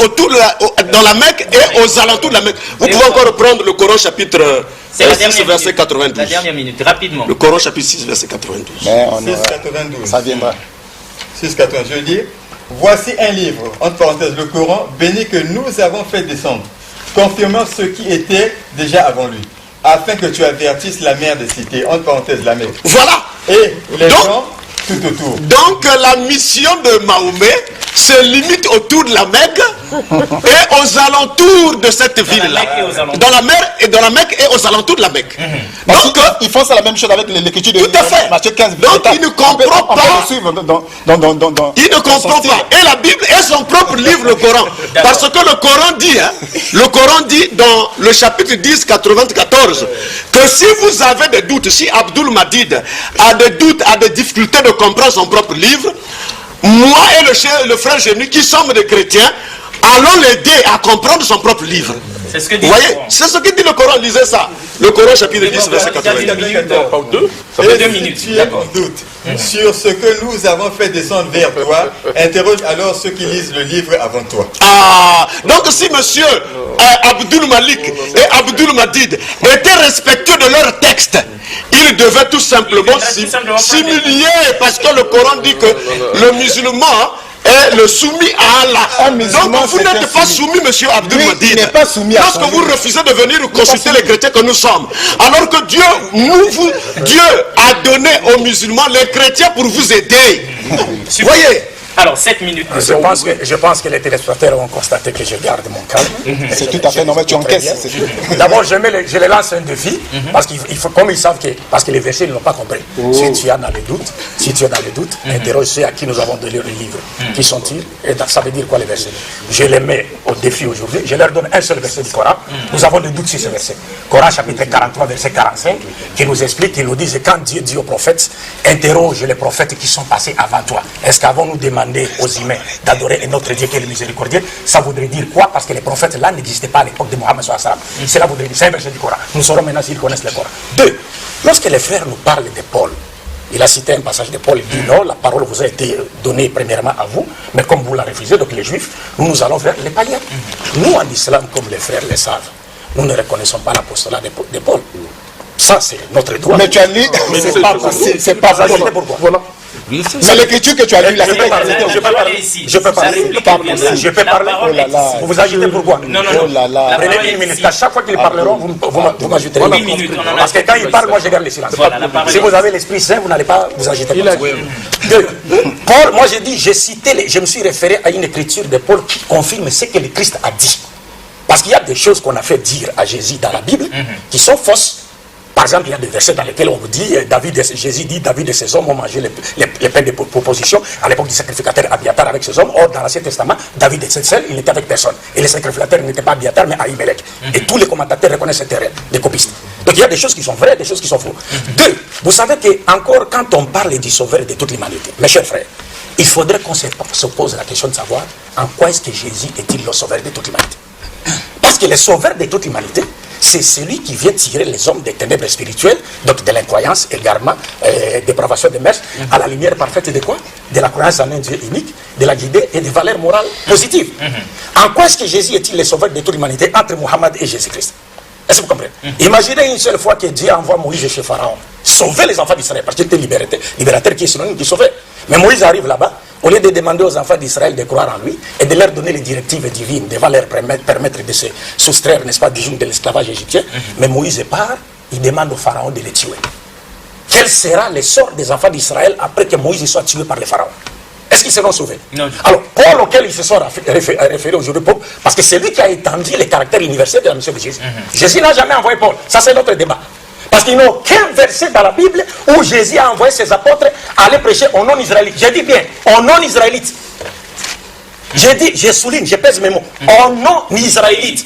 dans la Mecque et aux alentours de la Mecque. Vous pouvez encore reprendre le Coran chapitre 6, verset 92. La dernière minute, rapidement. Le Coran chapitre 6, verset 92. 6,92. Ça viendra. 6,92. Je dis, voici un livre, entre parenthèses, le Coran, béni que nous avons fait descendre, confirmant ce qui était déjà avant lui, afin que tu avertisses la mère des cités, entre parenthèses, la Mecque. Voilà. Et les gens tout autour. Donc la mission de Mahomet, se limite autour de la Mecque et aux alentours de cette ville-là. Dans la Mecque et aux alentours de la Mecque. Donc, ils font ça la même chose avec l'écriture de Matthieu 15. Donc, il ne comprend pas. Il ne comprend pas. Et la Bible est son propre livre, le Coran. Parce que le Coran dit dans le chapitre 10, 94, que si vous avez des doutes, si Abdul Madid a des doutes, a des difficultés de comprendre son propre livre, moi et le frère Génie, qui sommes des chrétiens, allons l'aider à comprendre son propre livre. C'est ce que dit vous voyez, c'est ce que dit le Coran, lisez ça. Le Coran chapitre 10, verset 80. Ça fait 2 minutes. Si tu as des doutes sur ce que nous avons fait descendre vers toi, interroge alors ceux qui lisent le livre avant toi. Ah, donc si monsieur Abdul Malik et Abdul Madid étaient respectueux de leur texte, ils devaient tout simplement s'humilier, parce que le Coran dit que le musulman est le soumis à Allah. Donc vous n'êtes pas soumis, monsieur Abdul Madid. Il n'est pas soumis à lorsque vous refusez de venir consulter les chrétiens que nous sommes, alors que Dieu a donné aux musulmans les chrétiens pour vous aider. Voyez. Alors, 7 minutes. Je pense que les téléspectateurs ont constaté que je garde mon calme. C'est tout à fait normal, tu encaisses. D'abord, je les lance un défi, parce qu'il faut, comme ils savent que, parce que les versets, ils n'ont pas compris. Si tu as dans les doutes, interroge ceux à qui nous avons donné le livre. Qui sont-ils? Et ça veut dire quoi les versets? Je les mets au défi aujourd'hui. Je leur donne un seul verset du Coran. Nous avons des doutes sur ce verset. Coran chapitre 43, verset 45, qui nous explique, qui nous dit, quand Dieu dit aux prophètes, interroge les prophètes qui sont passés avant toi. Est-ce qu'avant nous demander aux humains d'adorer un autre Dieu qui est le miséricordieux? Ça voudrait dire quoi? Parce que les prophètes là n'existaient pas à l'époque de Mohammed sallallahu alayhi wa sallam. Cela voudrait dire, c'est un verset du Coran. Nous saurons maintenant s'ils connaissent le Coran. 2. Lorsque les frères nous parlent de Paul, il a cité un passage de Paul, il dit non, la parole vous a été donnée premièrement à vous, mais comme vous la refusez, donc les juifs, nous allons vers les païens. Nous en islam, comme les frères le savent, nous ne reconnaissons pas l'apostolat de Paul. Ça, c'est notre droit. Mais tu as lu, c'est pas possible. C'est pas possible. Voilà. C'est l'écriture que tu as lu. Je peux parler. Vous vous agitez pourquoi? Non. Prenez une minute. À chaque fois qu'ils parleront, vous m'ajouterez une minute. Parce que quand ils parlent, moi je garde le silence. Si vous avez l'Esprit Saint, vous n'allez pas vous agiter. Paul, moi j'ai dit, je me suis référé à une écriture de Paul qui confirme ce que le Christ a dit. Parce qu'il y a des choses qu'on a fait dire à Jésus dans la Bible qui sont fausses. Par exemple, il y a des versets dans lesquels on vous dit, Jésus dit, David et ses hommes ont mangé les pains de proposition à l'époque du sacrificateur Abiatar avec ses hommes. Or, dans l'Ancien Testament, David était seul, il n'était avec personne. Et les sacrificateurs n'étaient pas Abiatar, mais Ahimelech. Et tous les commentateurs reconnaissent cette erreur, des copistes. Donc il y a des choses qui sont vraies, des choses qui sont fausses. 2. Vous savez que encore quand on parle du sauveur de toute l'humanité, mes chers frères, il faudrait qu'on se pose la question de savoir en quoi est-ce que Jésus est-il le sauveur de toute l'humanité. Parce que le sauveur de toute l'humanité, c'est celui qui vient tirer les hommes des ténèbres spirituelles, donc de l'incroyance, égarement, dépravation des mœurs, à la lumière parfaite de quoi? De la croyance en un Dieu unique, de la guider et des valeurs morales positives. En quoi est-ce que Jésus est-il le sauveur de toute l'humanité entre Mohammed et Jésus-Christ? Est-ce que vous comprenez? Imaginez une seule fois que Dieu envoie Moïse chez Pharaon, sauver les enfants d'Israël, parce qu'il était libérateur qui est synonyme de sauver. Mais Moïse arrive là-bas, au lieu de demander aux enfants d'Israël de croire en lui et de leur donner les directives divines, de leur permettre de se soustraire, n'est-ce pas, du joug de l'esclavage égyptien, mais Moïse part, il demande au Pharaon de les tuer. Quel sera le sort des enfants d'Israël après que Moïse soit tué par le Pharaon? Est-ce qu'ils seront sauvés? Non. Alors, Paul, auquel ils se sont référés aujourd'hui, parce que c'est lui qui a étendu le caractère universel de la mission de Jésus. Jésus n'a jamais envoyé Paul. Ça, c'est notre débat. Parce qu'il n'y a aucun verset dans la Bible où Jésus a envoyé ses apôtres à aller prêcher aux non-israélites. Je dis bien, aux non-israélites. Je souligne, je pèse mes mots. Aux non-israélites.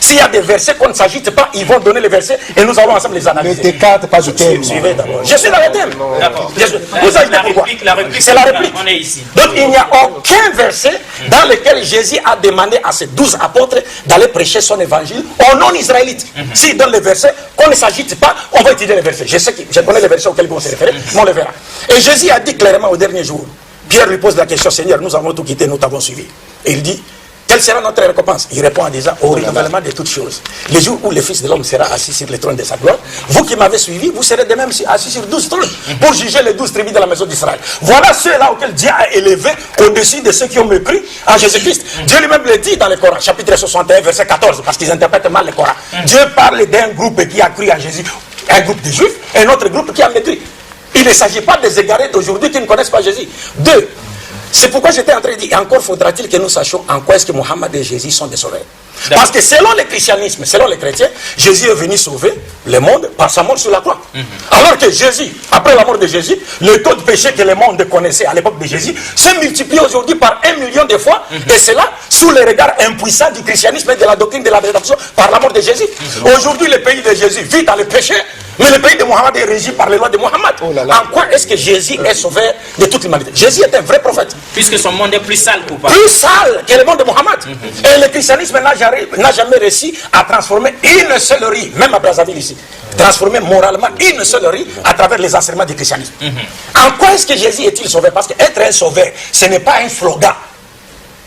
S'il y a des versets qu'on ne s'agite pas, ils vont donner les versets et nous allons ensemble les analyser. Ne t'écarte pas du thème. Suivez d'abord. Je suis dans le thème. D'accord. Vous agitez pourquoi? C'est la réplique. On est ici. Donc il n'y a aucun verset dans lequel Jésus a demandé à ses 12 apôtres d'aller prêcher son évangile aux non-israélites. S'il donne les versets, qu'on ne s'agite pas, on va étudier les versets. Je connais les versets auxquels ils vont se référer, mais on les verra. Et Jésus a dit clairement au dernier jour, Pierre lui pose la question, Seigneur, nous avons tout quitté, nous t'avons suivi. Et il dit, quelle sera notre récompense? Il répond en disant, au renouvellement de toutes choses. Le jour où le Fils de l'homme sera assis sur le trône de sa gloire, vous qui m'avez suivi, vous serez de même assis sur 12 trônes pour juger les 12 tribus de la maison d'Israël. Voilà ceux-là auxquels Dieu a élevé au-dessus de ceux qui ont mépris à Jésus-Christ. Dieu lui-même le dit dans le Coran, chapitre 61, verset 14, parce qu'ils interprètent mal le Coran. Dieu parle d'un groupe qui a cru à Jésus, un groupe de juifs, et un autre groupe qui a mépris. Il ne s'agit pas des égarés d'aujourd'hui qui ne connaissent pas Jésus. 2. C'est pourquoi j'étais en train de dire, et encore faudra-t-il que nous sachions en quoi est-ce que Mohammed et Jésus sont des sauveurs. Parce que selon le christianisme, selon les chrétiens, Jésus est venu sauver le monde par sa mort sur la croix. Alors que Jésus, après la mort de Jésus, le taux de péché que le monde connaissait à l'époque de Jésus s'est multiplié aujourd'hui par 1 million de fois, et cela sous le regard impuissant du christianisme et de la doctrine de la rédemption par la mort de Jésus. Aujourd'hui, le pays de Jésus vit dans le péché, mais le pays de Mohammed est régi par les lois de Mohammed. En quoi est-ce que Jésus est sauveur de toute l'humanité? Jésus est un vrai prophète. Puisque son monde est plus sale ou pas? Plus sale que le monde de Mohammed. Et le christianisme n'a jamais réussi à transformer une seule rue, même à Brazzaville ici, transformer moralement une seule rue à travers les enseignements du christianisme. En quoi est-ce que Jésus est-il sauveur? Parce qu'être un sauveur, ce n'est pas un slogan.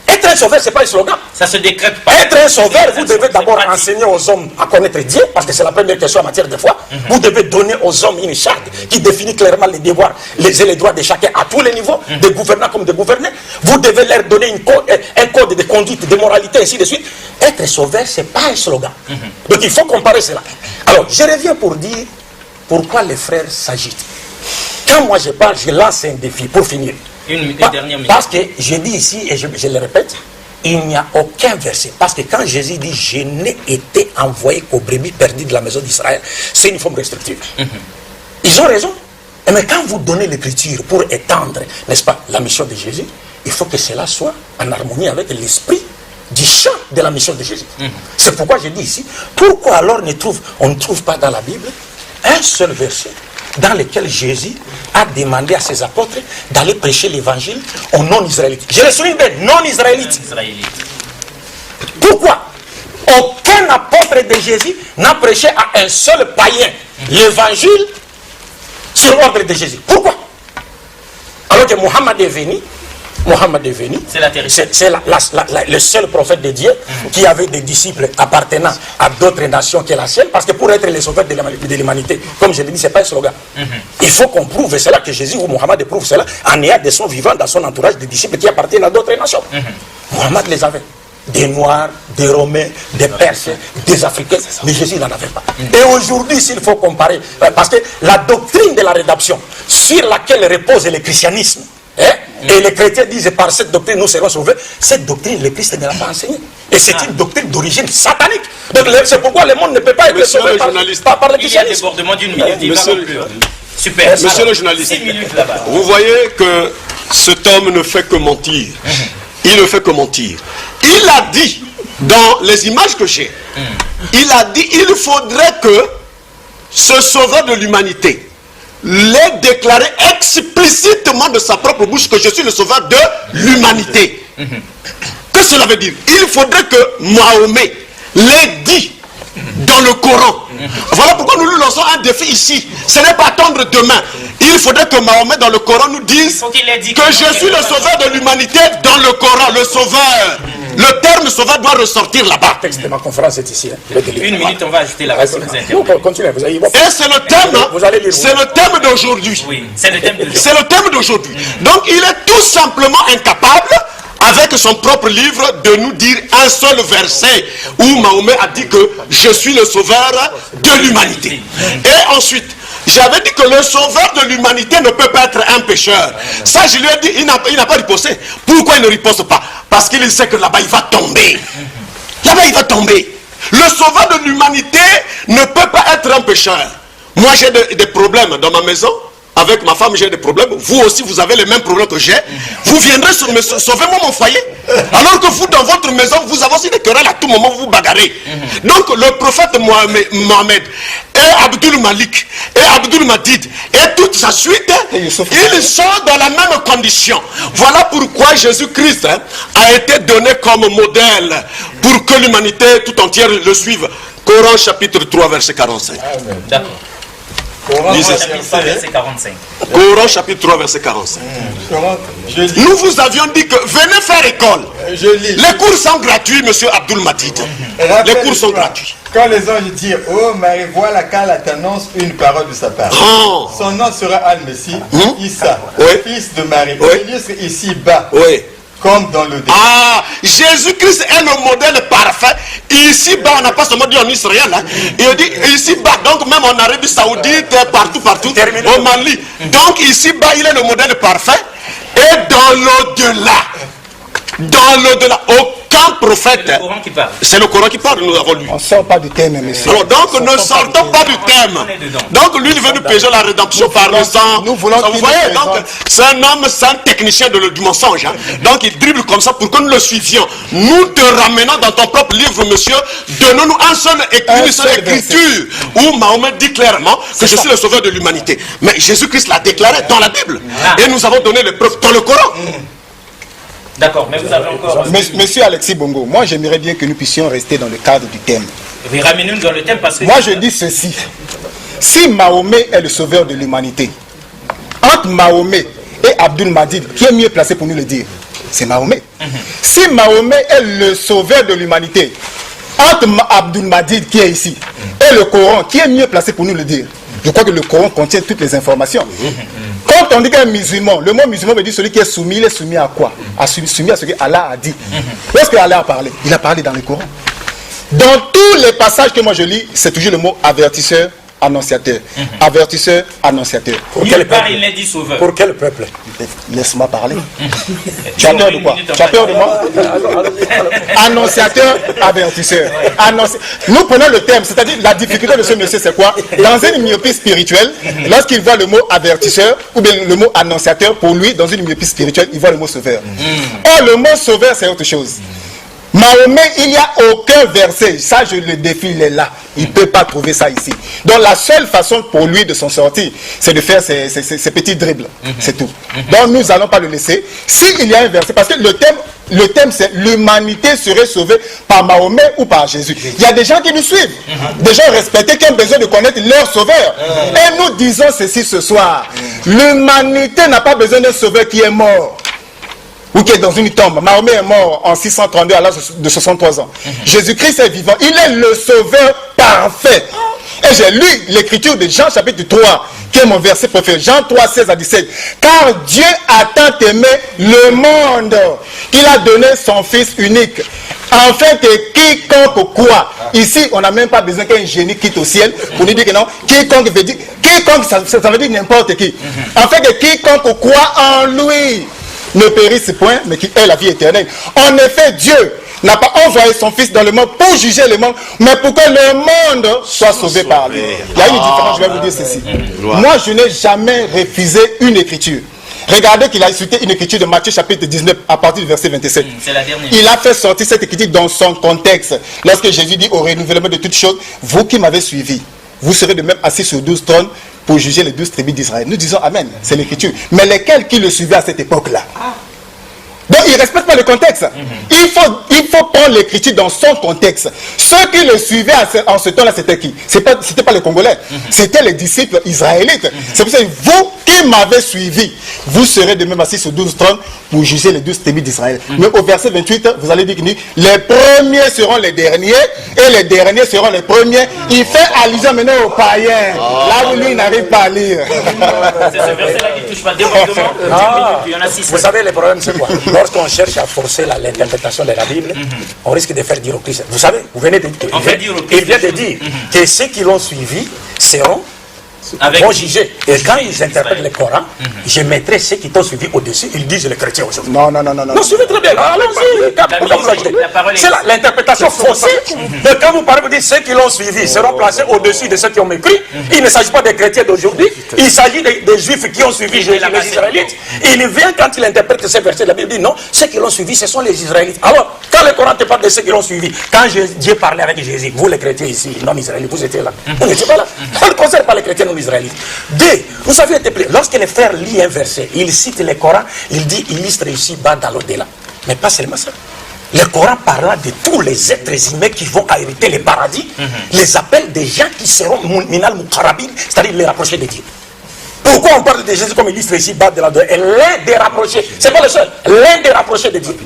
Être un sauveur, ce n'est pas un slogan. Ça se décrète pas. Être un sauveur, vous devez d'abord enseigner aux hommes à connaître Dieu, parce que c'est la première question en matière de foi. Vous devez donner aux hommes une charte qui définit clairement les devoirs et les droits de chacun à tous les niveaux, des gouvernants comme des gouvernés. Vous devez leur donner un code de conduite, de moralité, ainsi de suite. Être sauveur, ce n'est pas un slogan. Donc il faut comparer cela. Alors, je reviens pour dire pourquoi les frères s'agitent. Quand moi je parle, je lance un défi pour finir. Une dernière minute. Parce que je dis ici, et je le répète, il n'y a aucun verset. Parce que quand Jésus dit « Je n'ai été envoyé qu'aux brebis perdues de la maison d'Israël », c'est une forme restrictive. Ils ont raison. Mais quand vous donnez l'écriture pour étendre, n'est-ce pas, la mission de Jésus, il faut que cela soit en harmonie avec l'esprit du champ de la mission de Jésus. C'est pourquoi je dis ici, pourquoi alors on ne trouve pas dans la Bible un seul verset dans lequel Jésus a demandé à ses apôtres d'aller prêcher l'évangile aux non-israélites. Je le souligne bien, non-israélites. Pourquoi aucun apôtre de Jésus n'a prêché à un seul païen l'évangile sur ordre de Jésus? Pourquoi? Alors que Mohammed est venu, c'est le seul prophète de Dieu qui avait des disciples appartenant à d'autres nations que la sienne, parce que pour être le sauveur de l'humanité, comme je l'ai dit, ce n'est pas un slogan. Il faut qu'on prouve cela, que Jésus ou Mohammed prouve cela en ayant de son vivant dans son entourage des disciples qui appartiennent à d'autres nations. Mohammed les avait. Des Noirs, des Romains, des Perses, des Africains, mais Jésus n'en avait pas. Et aujourd'hui, s'il faut comparer, parce que la doctrine de la rédemption sur laquelle repose le christianisme, et les chrétiens disent par cette doctrine nous serons sauvés, cette doctrine le Christ ne l'a pas enseignée. Et c'est une doctrine d'origine satanique. Donc c'est pourquoi le monde ne peut pas être sauvé par le christianisme. Il y a débordement d'une minute. Super. Monsieur le journaliste, vous voyez que cet homme ne fait que mentir. Il ne fait que mentir. Il a dit, dans les images que j'ai, il a dit il faudrait que ce sauveur de l'humanité l'ait déclaré explicitement de sa propre bouche que je suis le sauveur de l'humanité. Que cela veut dire? Il faudrait que Mahomet l'ait dit dans le Coran. Voilà pourquoi nous lui lançons un défi ici. Ce n'est pas attendre demain. Il faudrait que Mahomet dans le Coran nous dise que je suis le sauveur de l'humanité dans le Coran, le sauveur. Le terme sauveur doit ressortir là-bas. Le texte de ma conférence est ici. Une minute, on va ajouter la reste. Continuez, vous allez voir. Et c'est le thème, c'est le thème d'aujourd'hui. Oui, c'est le thème d'aujourd'hui. C'est le thème d'aujourd'hui. Donc il est tout simplement incapable, avec son propre livre, de nous dire un seul verset où Mahomet a dit que je suis le sauveur de l'humanité. Et ensuite, j'avais dit que le sauveur de l'humanité ne peut pas être un pécheur. Ça, je lui ai dit, il n'a pas riposté. Pourquoi il ne riposte pas? Parce qu'il sait que là-bas, il va tomber. Là-bas, il va tomber. Le sauveur de l'humanité ne peut pas être un pécheur. Moi, j'ai des problèmes dans ma maison. Avec ma femme, j'ai des problèmes. Vous aussi, vous avez les mêmes problèmes que j'ai. Vous viendrez me sauver moi mon foyer. Alors que vous, dans votre maison, vous avez aussi des querelles à tout moment, vous vous bagarrez. Donc, le prophète Mohamed et Abdul Malik et Abdul Madid et toute sa suite, ils sont dans la même condition. Voilà pourquoi Jésus-Christ a été donné comme modèle pour que l'humanité tout entière le suive. Coran chapitre 3, verset 45. D'accord. Coran chapitre 3, verset 45. Coran chapitre 3, verset 45. Nous vous avions dit que venez faire école. Les cours sont gratuits, monsieur Abdul Madid. Les cours sont gratuits. Quand les anges dirent, oh Marie, voilà qu'Allah t'annonce une parole de sa part. Son nom sera Al-Messie, Issa, fils de Marie, ministre ici-bas. comme dans le décret. Ah, Jésus-Christ est le modèle parfait. Ici-bas, on n'a pas seulement dit en Israël. Hein. Il dit ici-bas, donc même en Arabie Saoudite, partout, au Mali. Donc ici-bas, il est le modèle parfait. Et dans l'au-delà, aucun prophète. C'est le Coran qui parle, nous avons lu. On ne sort pas du thème, monsieur. Alors, donc ne sortons pas du thème. Donc lui, il veut nous pécher la rédemption par le sang. Nous voulons vous voyez, donc c'est un homme, c'est un technicien du mensonge. Hein. Donc il dribble comme ça pour que nous le suivions. Nous te ramenons dans ton propre livre, monsieur. Donnons-nous une seule écriture où Mahomet dit clairement que je suis le sauveur de l'humanité. Mais Jésus-Christ l'a déclaré dans la Bible. Et nous avons donné les preuves dans le Coran. D'accord, mais vous avez encore... Monsieur Alexis Bongo, moi j'aimerais bien que nous puissions rester dans le cadre du thème. Oui, ramenez-nous dans le thème parce que... Moi je dis ceci. Si Mahomet est le sauveur de l'humanité, entre Mahomet et Abdul Majid, qui est mieux placé pour nous le dire? C'est Mahomet. Si Mahomet est le sauveur de l'humanité, entre Abdul Majid qui est ici et le Coran, qui est mieux placé pour nous le dire? Je crois que le Coran contient toutes les informations. Quand on dit qu'un musulman, le mot musulman veut dire celui qui est soumis, il est soumis à quoi? Soumis à ce que Allah a dit. Où est-ce que Allah a parlé? Il a parlé dans le Coran. Dans tous les passages que moi je lis, c'est toujours le mot avertisseur, annonciateur. Avertisseur, annonciateur. Pour quel peuple? Il est dit sauveur. Pour quel peuple? Laisse-moi parler. Tu as peur de quoi? Tu as peur de moi? Annonciateur, avertisseur. Nous prenons le thème, c'est-à-dire la difficulté de ce monsieur, c'est quoi? Dans une myopie spirituelle, lorsqu'il voit le mot avertisseur ou bien le mot annonciateur, pour lui, dans une myopie spirituelle, il voit le mot sauveur. Or, le mot sauveur, c'est autre chose. Mahomet, il n'y a aucun verset, ça je le défie, il est là, il ne peut pas trouver ça ici. Donc la seule façon pour lui de s'en sortir, c'est de faire ces petits dribbles, c'est tout. Donc nous n'allons pas le laisser. S'il y a un verset, parce que le thème c'est l'humanité serait sauvée par Mahomet ou par Jésus. Il y a des gens qui nous suivent, des gens respectés qui ont besoin de connaître leur sauveur. Et nous disons ceci ce soir, l'humanité n'a pas besoin d'un sauveur qui est mort ou qui est dans une tombe. Mahomet est mort en 632 à l'âge de 63 ans. Jésus-Christ est vivant. Il est le sauveur parfait. Et j'ai lu l'écriture de Jean chapitre 3, qui est mon verset préféré. Jean 3, 16 à 17. Car Dieu a tant aimé le monde qu'il a donné son Fils unique. Afin que quiconque croit. Ici, on n'a même pas besoin qu'un génie quitte au ciel pour nous dire que non. Quiconque veut dire, quiconque, ça veut dire n'importe qui. Afin que quiconque croit en lui ne périsse point, mais qui ait la vie éternelle. En effet, Dieu n'a pas envoyé son Fils dans le monde pour juger le monde, mais pour que le monde soit sauvé par lui. Il y a une différence, je vais vous dire ceci. Moi, je n'ai jamais refusé une écriture. Regardez qu'il a cité une écriture de Matthieu chapitre 19 à partir du verset 27. C'est la dernière. Il a fait sortir cette écriture dans son contexte. Lorsque Jésus dit au renouvellement de toutes choses, vous qui m'avez suivi, vous serez de même assis sur 12 trônes pour juger les 12 tribus d'Israël. Nous disons Amen, c'est l'écriture. Mais lesquels qui le suivaient à cette époque-là? Donc il ne respecte pas le contexte. Il faut prendre l'écriture dans son contexte. Ceux qui le suivaient en ce temps-là, c'était qui? C'était pas les Congolais. C'était les disciples israélites. C'est pour ça que vous qui m'avez suivi, vous serez de même assis sur 12 trônes pour juger les 12 tribus d'Israël. Mais au verset 28, vous allez dire que les premiers seront les derniers et les derniers seront les premiers. Il fait allusion maintenant aux païens. Là où lui il n'arrive pas à lire. C'est ce verset-là qui ne touche pas débordement. Il y en a 6. Vous savez, le problème c'est quoi? Lorsqu'on cherche à forcer l'interprétation de la Bible, on risque de faire dire au Christ. Vous savez, vous venez de dire. Il vient de dire que ceux qui l'ont suivi seront jugés. Et quand ils interprètent le Coran, je mettrai ceux qui t'ont suivi au-dessus, ils disent les chrétiens aujourd'hui. Non. Non, suivez très bien. Allons-y. C'est l'interprétation faussée. Donc quand vous parlez, vous dites ceux qui l'ont suivi seront placés au-dessus de ceux qui ont écrit. Il ne s'agit pas des chrétiens d'aujourd'hui. Il s'agit des juifs qui ont suivi les Israélites. Il vient quand il interprète ces versets de la Bible, il dit non, ceux qui l'ont suivi, ce sont les Israélites. Alors, quand le Coran te parle de ceux qui l'ont suivi, quand Dieu parlait avec Jésus, vous les chrétiens ici, non-israélites, vous étiez là. Vous n'étiez pas là. On ne concerne pas les chrétiens non-israélites. Deux, vous savez, lorsque les frères lisent un verset, ils citent le Coran, il dit, il illustre ici-bas dans l'au-delà. Mais pas seulement ça. Le Coran parlant de tous les êtres humains qui vont hériter le paradis, les appelle des gens qui seront minal mukarabin, c'est-à-dire les rapprochés de Dieu. Pourquoi on parle de Jésus comme illustre ici-bas de l'au-delà? L'un des rapprochés, c'est pas le seul, l'un des rapprochés de Dieu.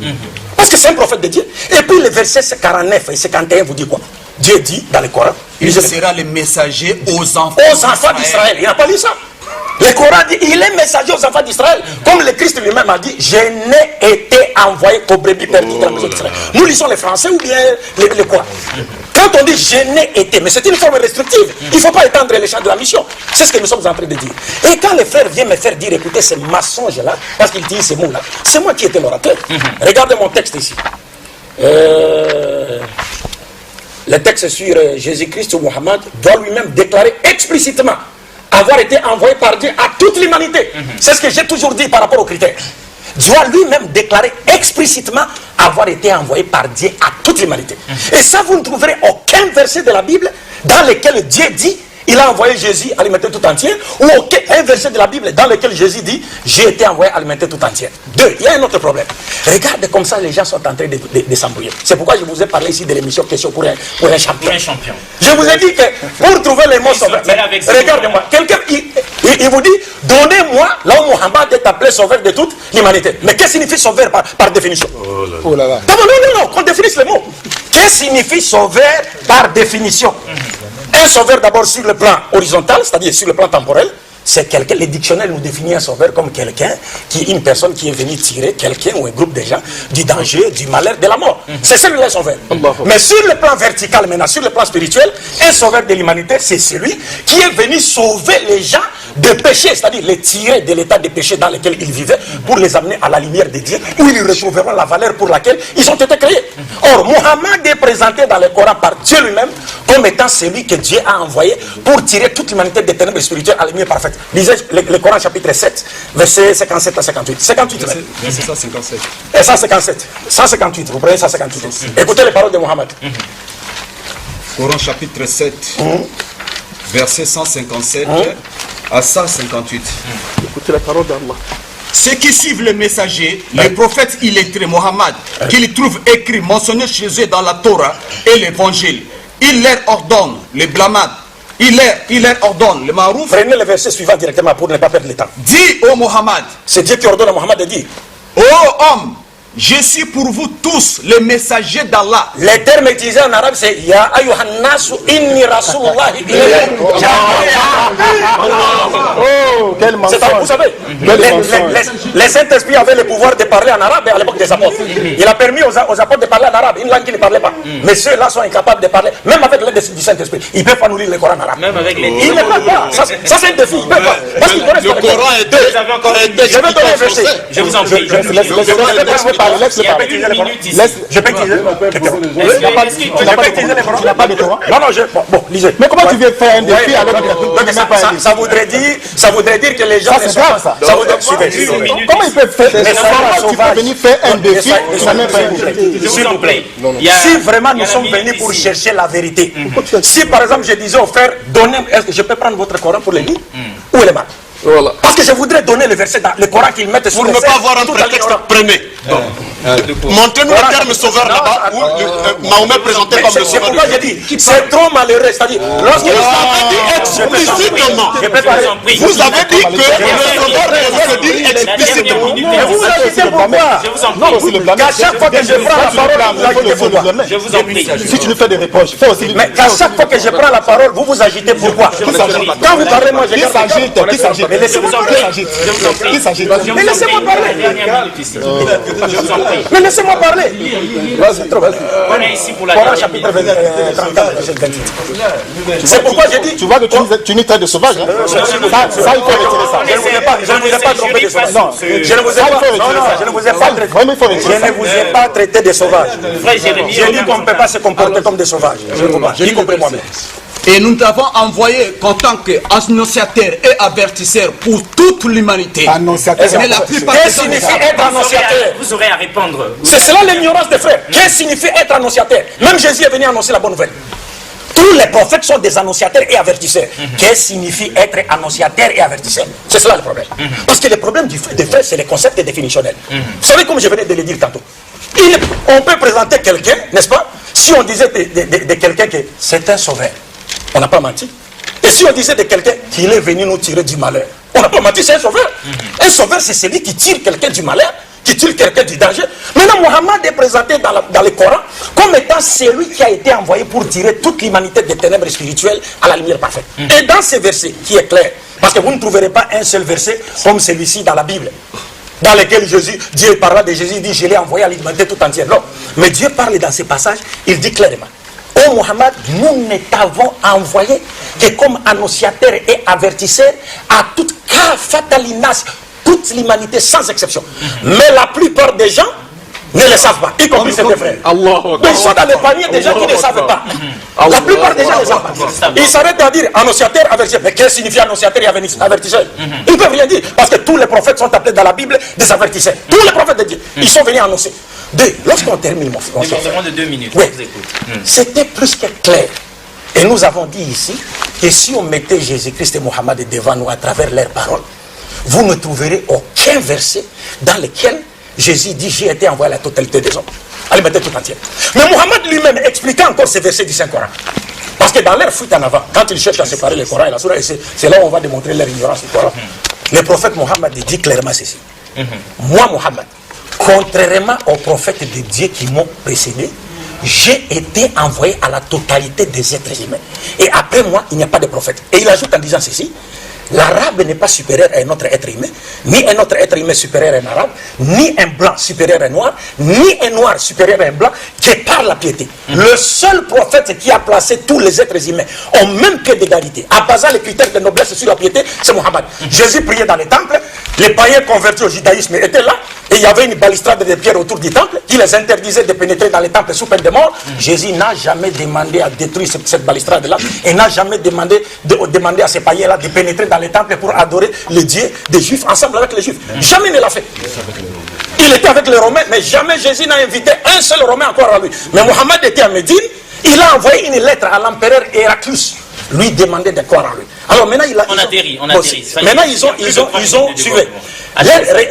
Parce que c'est un prophète de Dieu. Et puis les versets 49 et 51 vous disent quoi? Dieu dit dans le Coran, il sera le messager aux enfants d'Israël. Il n'a pas dit ça. Le Coran dit, il est messager aux enfants d'Israël. Comme le Christ lui-même a dit, je n'ai été envoyé qu'aux brebis perdues de la maison d'Israël. Nous lisons les Français ou bien les quoi? Quand on dit je n'ai été, mais c'est une forme restrictive. Il ne faut pas étendre les champs de la mission. C'est ce que nous sommes en train de dire. Et quand les frères viennent me faire dire, écoutez, ces mensonges-là, parce qu'ils disent ces mots-là, c'est moi qui étais l'orateur. Regardez mon texte ici. Le texte sur Jésus-Christ ou Mohammed doit lui-même déclarer explicitement avoir été envoyé par Dieu à toute l'humanité. C'est ce que j'ai toujours dit par rapport aux critères. Doit lui-même déclarer explicitement avoir été envoyé par Dieu à toute l'humanité. Et ça, vous ne trouverez aucun verset de la Bible dans lequel Dieu dit il a envoyé Jésus alimenter tout entier, ou un verset de la Bible dans lequel Jésus dit j'ai été envoyé alimenter tout entier. Deux, il y a un autre problème. Regardez comme ça les gens sont en train de s'embrouiller. C'est pourquoi je vous ai parlé ici de l'émission Question pour un champion. Je vous ai dit que pour trouver les mots sauveurs, regardez-moi, quelqu'un il vous dit donnez-moi là où Mohammed est appelé sauveur de toute l'humanité. Mais qu'est-ce que signifie sauveur par définition? Oh là là. Non, qu'on définisse les mots. Qu'est-ce que signifie sauveur par définition? Un sauveur d'abord sur le plan horizontal, c'est-à-dire sur le plan temporel, c'est quelqu'un, les dictionnaires nous définissent un sauveur comme quelqu'un qui est une personne qui est venue tirer quelqu'un ou un groupe de gens du danger, du malheur, de la mort. C'est celui-là le sauveur. Mais sur le plan vertical maintenant, sur le plan spirituel, un sauveur de l'humanité, c'est celui qui est venu sauver les gens de péché, c'est-à-dire les tirer de l'état de péché dans lequel ils vivaient pour les amener à la lumière de Dieu, où ils retrouveront la valeur pour laquelle ils ont été créés. Or, Mohammed est présenté dans le Coran par Dieu lui-même comme étant celui que Dieu a envoyé pour tirer toute l'humanité des ténèbres spirituelles à la lumière parfaite. Lisez le Coran chapitre 7, versets 57 à 58. 58 même. C'est 157. Et 157. 158, vous prenez 158. Écoutez les paroles de Mohammed. Coran chapitre 7, verset 157 à 158. Écoutez la parole d'Allah. Ceux qui suivent le messager, le prophète illettré Mohammed, qu'ils trouvent écrit, mentionné chez eux dans la Torah et l'évangile, il leur ordonne les blâmades, il leur ordonne le marouf. Prenez le verset suivant directement pour ne pas perdre le temps. Dis au Mohammed, c'est Dieu qui ordonne à Mohammed de dire, ô homme, je suis pour vous tous les messagers d'Allah. Le terme utilisé en arabe c'est Ya ayyuhan nasu inni rasulullah ilaykum. Oh, quel mensonge. Vous savez, les Saint-Esprit avaient le pouvoir de parler en arabe à l'époque des apôtres. Il a permis aux apôtres de parler en arabe, une langue qu'ils ne parlaient pas. Mais ceux-là sont incapables de parler, même avec l'aide du Saint-Esprit. Ils ne peuvent pas nous lire le Coran en arabe. Même avec les... Ils ne peuvent pas. Ça c'est un défi. Ils peuvent pas. Parce qu'ils connaissent Le Coran est deux. Je vais donner un verset. Je vous en prie. Je peux utiliser. Tu n'as pas utiliser les Corans. Tu n'as pas de Coran. Non, bon, lisez. Mais comment tu veux faire un défi alors que tu n'as même pas un défi? Ça voudrait dire que les gens Ça, c'est grave, ça. Comment ils peuvent faire tu peux venir faire un défi, tu n'as même pas un défi? S'il vous plaît. Si vraiment nous sommes venus pour chercher la vérité, si par exemple je disais aux frères, donnez, est-ce que je peux prendre votre Coran pour le lire? Où est le mal? Voilà. Parce que je voudrais donner le verset dans le Coran qu'ils mettent sur Pour le ne pas avoir un prétexte, prenez. Montrez-nous le terme sauveur là-bas où Mahomet présenté comme le c'est sauveur. pourquoi j'ai dit, c'est trop malheureux. C'est-à-dire, lorsque Explicitement. Vous avez dit que le sauveur doit le dire explicitement. vous agitez pourquoi? Je vous en Non, prie. aussi le blâmer. Qu'à chaque fois que je prends la parole, vous agitez pourquoi? Je vous en prie. Si tu nous fais des reproches, il faut aussi... Mais qu'à chaque fois que je prends la parole, vous vous agitez pourquoi? Quand vous parlez, moi je Qui garde. s'agite? Qui s'agite? Mais laissez-moi parler. Qui s'agite? Mais laissez-moi parler. Mais laissez-moi parler. Vas-y, trop, vas-y. On est ici pour la Coran chapitre 34, verset 28. C'est pourquoi j'ai dit. Tu vois que tu nous traites de sauvage. Ça, il faut retirer ça. Je ne vous ai pas trompé de sauvage. Non, je ne vous ai pas. Je ne vous ai pas traité. Vraiment, il faut retirer Je ça. ne vous ai pas traité de sauvage. Frère Jérémie, J'ai dit qu'on ne peut pas se comporter comme des sauvages. J'ai compris moi-même. Et nous t'avons envoyé en tant qu'annonciateur et avertisseur pour toute l'humanité. Annonciateur. Mais la plupart Qu'est-ce des que gens signifie ne savent être annonciateur? vous aurez à répondre. C'est cela l'ignorance des frères. Qu'est-ce que signifie être annonciateur? Même Jésus est venu annoncer la bonne nouvelle. Tous les prophètes sont des annonciateurs et avertisseurs. Qu'est-ce que signifie être annonciateur et avertisseur? C'est cela le problème. Parce que le problème des frères, c'est les concepts définitionnels. Vous savez, comme je venais de le dire tantôt, on peut présenter quelqu'un, n'est-ce pas? Si on disait de quelqu'un que c'est un sauveur, on n'a pas menti. Et si on disait de quelqu'un qu'il est venu nous tirer du malheur, on n'a pas menti, c'est un sauveur. Un sauveur, c'est celui qui tire quelqu'un du malheur, qui tire quelqu'un du danger. Maintenant, Mohammed est présenté dans le Coran comme étant celui qui a été envoyé pour tirer toute l'humanité des ténèbres spirituelles à la lumière parfaite. Et dans ce verset qui est clair, parce que vous ne trouverez pas un seul verset comme celui-ci dans la Bible. dans lesquels Dieu parla de Jésus, il dit je l'ai envoyé à l'humanité tout entière. Non, mais Dieu parle dans ces passages, il dit clairement, ô Mohammed, nous ne t'avons envoyé que comme annonciateur et avertisseur à toute cas fatalinas, toute l'humanité sans exception. Mais la plupart des gens ne le savent pas, y compris ses frères. Mais ils sont dans le panier des gens qui ne savent pas. La plupart des gens ne savent pas. Ils s'arrêtent à dire annonciateur, avertisseur. Mais qu'est-ce que signifie annonciateur et avertisseur? Ils ne peuvent rien dire. Parce que tous les prophètes sont appelés dans la Bible des avertisseurs. Tous les prophètes de Dieu, ils sont venus annoncer. Lorsqu'on termine, mon frère. Débordement de 2 minutes. Oui. C'était plus que clair. Et nous avons dit ici que si on mettait Jésus-Christ et Mohammed devant nous à travers leurs paroles, vous ne trouverez aucun verset dans lequel Jésus dit j'ai été envoyé à la totalité des hommes. Allez, mettez tout entier. Mais Mohammed lui-même expliquait encore ces versets du Saint-Coran. Parce que dans leur fuite en avant, quand ils cherchent à séparer le Coran et la Sourate, c'est là où on va démontrer leur ignorance du Coran. Le prophète Mohammed dit clairement ceci. Moi, Mohammed, contrairement aux prophètes de Dieu qui m'ont précédé, j'ai été envoyé à la totalité des êtres humains. Et après moi, il n'y a pas de prophète. Et il ajoute en disant ceci. L'arabe n'est pas supérieur à un autre être humain, ni un autre être humain supérieur à un arabe, ni un blanc supérieur à un noir, ni un noir supérieur à un blanc, que par la piété. Le seul prophète qui a placé tous les êtres humains au même pied d'égalité, en basant les critères de noblesse sur la piété, c'est Mohammed. Jésus priait dans les temples, les païens convertis au judaïsme étaient là, et il y avait une balustrade de pierre autour du temple qui les interdisait de pénétrer dans les temples sous peine de mort. Jésus n'a jamais demandé à détruire cette balustrade-là, et n'a jamais demandé à ces païens-là de pénétrer dans les temples pour adorer le Dieu des Juifs ensemble avec les Juifs. Jamais ne l'a fait. Il était avec les Romains, mais jamais Jésus n'a invité un seul Romain à croire à lui. Mais Mohammed était à Médine, il a envoyé une lettre à l'empereur Héraclius, lui demander de croire en lui. Alors maintenant, on atterrit. Maintenant, ils ont suivi.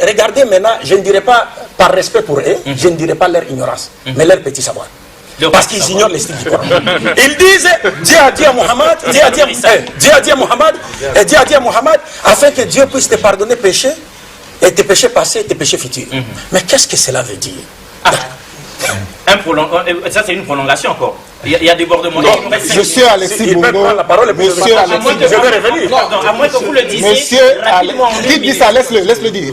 Regardez maintenant, je ne dirais pas par respect pour eux, je ne dirais pas leur ignorance, mais leur petit savoir. Parce qu'ils ignorent les styles du Coran. Ils disent, Dieu a dit à Mohammed, Dieu a dit à Mohammed, afin que Dieu puisse te pardonner péché, et tes péchés passés et tes péchés futurs. Mais qu'est-ce que cela veut dire? Ça, c'est une prolongation encore. Il y a débordement. Monsieur Alexis Bongo, monsieur Alexis, je vais revenir. À moins que vous le disiez rapidement. Qui dit ça? Laisse-le dire.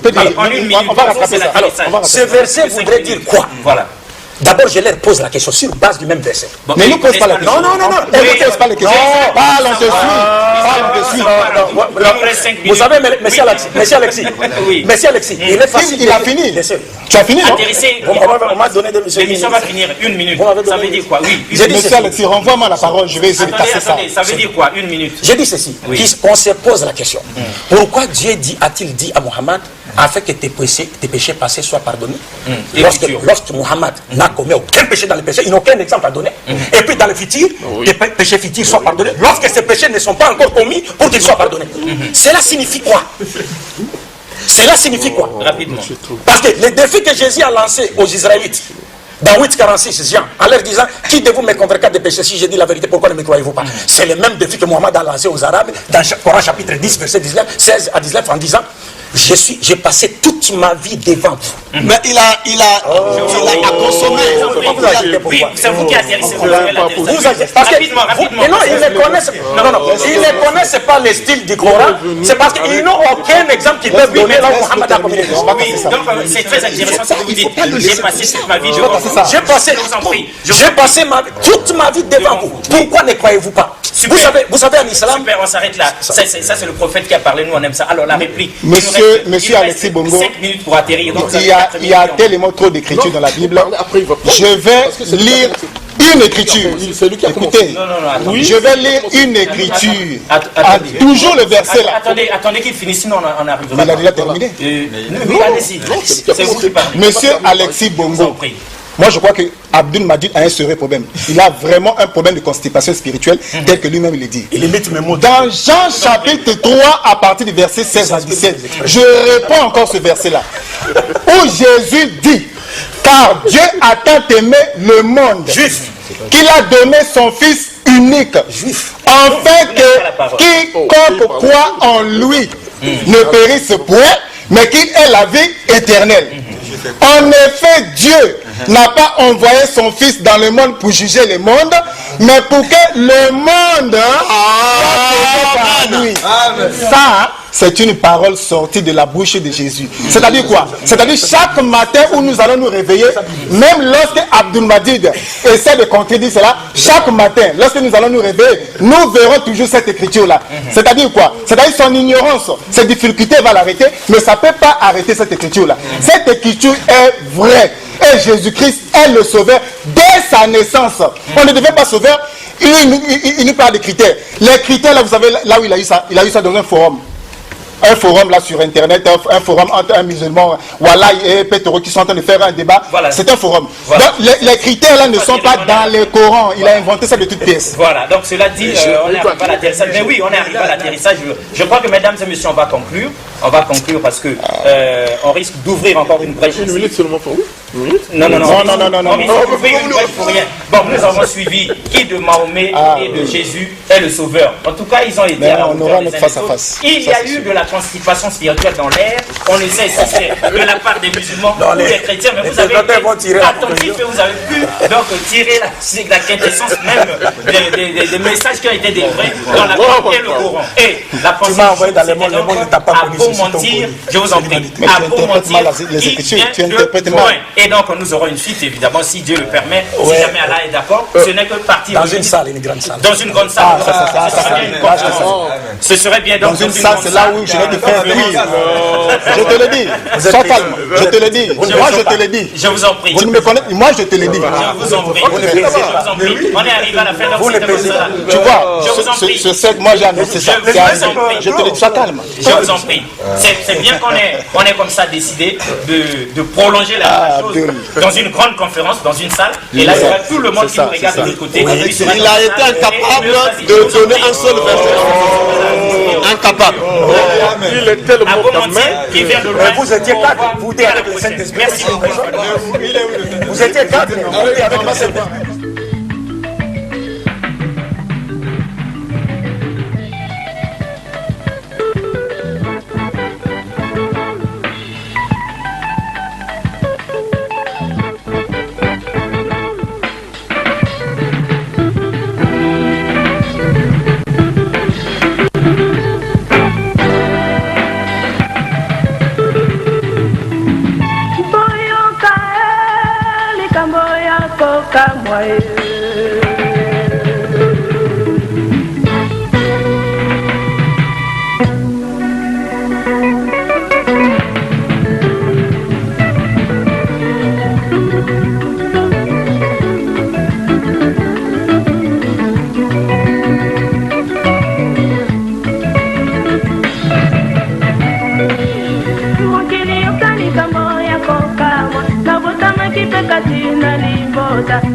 On va rattraper ça. Alors, ce verset voudrait dire quoi? Voilà. D'abord, je leur pose la question sur base du même verset. Mais nous pose pas la question. Non. Ne pose pas la question. Parle, on te suit. Vous savez, monsieur Alexis, il est facile. Il a fini. Tu as fini, non? On m'a donné des missions. L'émission va finir 1 minute. Ça veut dire quoi? Oui. Monsieur Alexis, renvoie-moi la parole. Je vais essayer de casser ça. Ça veut dire quoi? 1 minute. J'ai dit ceci. On se pose la question. Pourquoi Dieu a-t-il dit à Mohammed afin que tes péchés passés soient pardonnés? Lorsque Mohammed n'a commis aucun péché dans le péché, il n'a aucun exemple à donner. Et puis dans le futur, tes péchés futurs soient pardonnés. Lorsque ces péchés ne sont pas encore commis, pour qu'ils soient pardonnés. Cela signifie quoi? Cela signifie quoi? Rapidement. Parce que le défi que Jésus a lancé aux Israélites, dans 8,46 Jean, en leur disant, qui de vous me convaincra des péchés si je dis la vérité, pourquoi ne me croyez-vous pas? C'est le même défi que Mohammed a lancé aux Arabes, dans Coran chapitre 10, verset 16 à 19, en disant, j'ai passé toute ma vie devant vous. Mais il a consommé. Oui, c'est vous qui atterrissez. Parce que non, ils ne connaissent pas le style du Coran. C'est parce qu'ils n'ont aucun exemple qu'ils peuvent donner là où Mohammed a commis. Oui, donc c'est très intéressant ce que vous dites. J'ai passé toute ma vie devant vous. J'ai passé toute ma vie devant vous. Pourquoi ne croyez-vous pas? Vous savez en islam. Super, on s'arrête là. Ça, c'est le prophète qui a parlé, nous on aime ça. Alors la réplique. Monsieur Alexis Bongo, 5 minutes pour atterrir. Donc, il y a tellement trop d'écriture dans la Bible. Je vais lire une écriture. Écoutez, je vais lire une écriture. Toujours le verset là. Attendez qu'il finisse, sinon on arrive. Il a déjà terminé. Oui, allez-y. C'est vous qui parlez. Monsieur Alexis Bongo. Moi, je crois que Abdul Majid a un sérieux problème. Il a vraiment un problème de constipation spirituelle, tel que lui-même le dit. Il imite mes mots. Dans Jean chapitre 3, à partir du verset 16 à 17, je réponds encore ce verset-là. Où Jésus dit, car Dieu a tant aimé le monde, qu'il a donné son Fils unique, afin que quiconque croit en lui ne périsse point, mais qu'il ait la vie éternelle. En effet, Dieu n'a pas envoyé son Fils dans le monde pour juger le monde, mais pour que le monde soit sauvé par lui. Ça, c'est une parole sortie de la bouche de Jésus. C'est-à-dire quoi? C'est-à-dire chaque matin où nous allons nous réveiller, même lorsque Abdul Majid essaie de contredire cela, chaque matin, lorsque nous allons nous réveiller, nous verrons toujours cette écriture-là. C'est-à-dire quoi? C'est-à-dire son ignorance, ses difficultés va l'arrêter, mais ça ne peut pas arrêter cette écriture-là. Cette écriture est vraie. Et Jésus-Christ est le sauveur dès sa naissance. On ne devait pas sauveur. Il nous parle des critères. Les critères, là, vous savez, là où il a eu ça dans un forum. Un forum là sur internet, un forum entre un musulman, Wallah et Petro qui sont en train de faire un débat. Voilà. C'est un forum. Voilà. Donc les critères là ne sont pas dans le Coran. Il a inventé ça de toutes pièces. Voilà, donc cela dit, on est arrivé à l'atterrissage. Mais oui, on est arrivé à l'atterrissage. Je crois que mesdames et messieurs, on va conclure. On va conclure parce que on risque d'ouvrir encore une brèche. Une minute seulement pour vous. Non. On risque d'ouvrir une brèche pour rien. Bon, nous avons suivi qui de Mahomet et de Jésus est le sauveur. En tout cas, ils ont été à la hauteur des uns des autres. Il y a eu de la constipation spirituelle dans l'air. On le sait, c'est de la part des musulmans ou des chrétiens, mais vous avez été attentif et vous avez pu donc tirer la quintessence même des messages qui ont été délivrés dans la Bible et le Coran. Et la pensée à beau mentir, je vous en prie, à beau mentir, qui vient de loin. Et donc nous aurons une suite évidemment si Dieu le permet, si jamais Allah est d'accord. Ce n'est que partie dans une salle, une grande salle. Dans une grande salle. Ce serait bien donc dans une salle, c'est là où je vais te faire rire. Je te le dis. Sois calme. Je te le dis. Moi, je te le dis. Je vous en prie. Vous ne me connaissez. Moi, je te le dis. Je vous en prie. On est arrivé à la fin de cette émission. Tu vois, ce sec, moi, j'ai annoncé ça. Je te le dis. Sois calme. Je vous en prie. C'est bien qu'on ait comme ça décidé de prolonger la chose dans une grande conférence, dans une salle. Et là, il y aura tout le monde qui nous regarde de l'autre côté. Il a été incapable de donner un seul verset. Incapable. Il est tellement qui vient de loin. Vous étiez quatre, vous étiez avec le Saint-Esprit. Merci beaucoup. Vous étiez quatre, vous étiez avec le Saint-Esprit.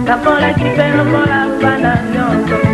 Kapola kipelo pola bana nyongo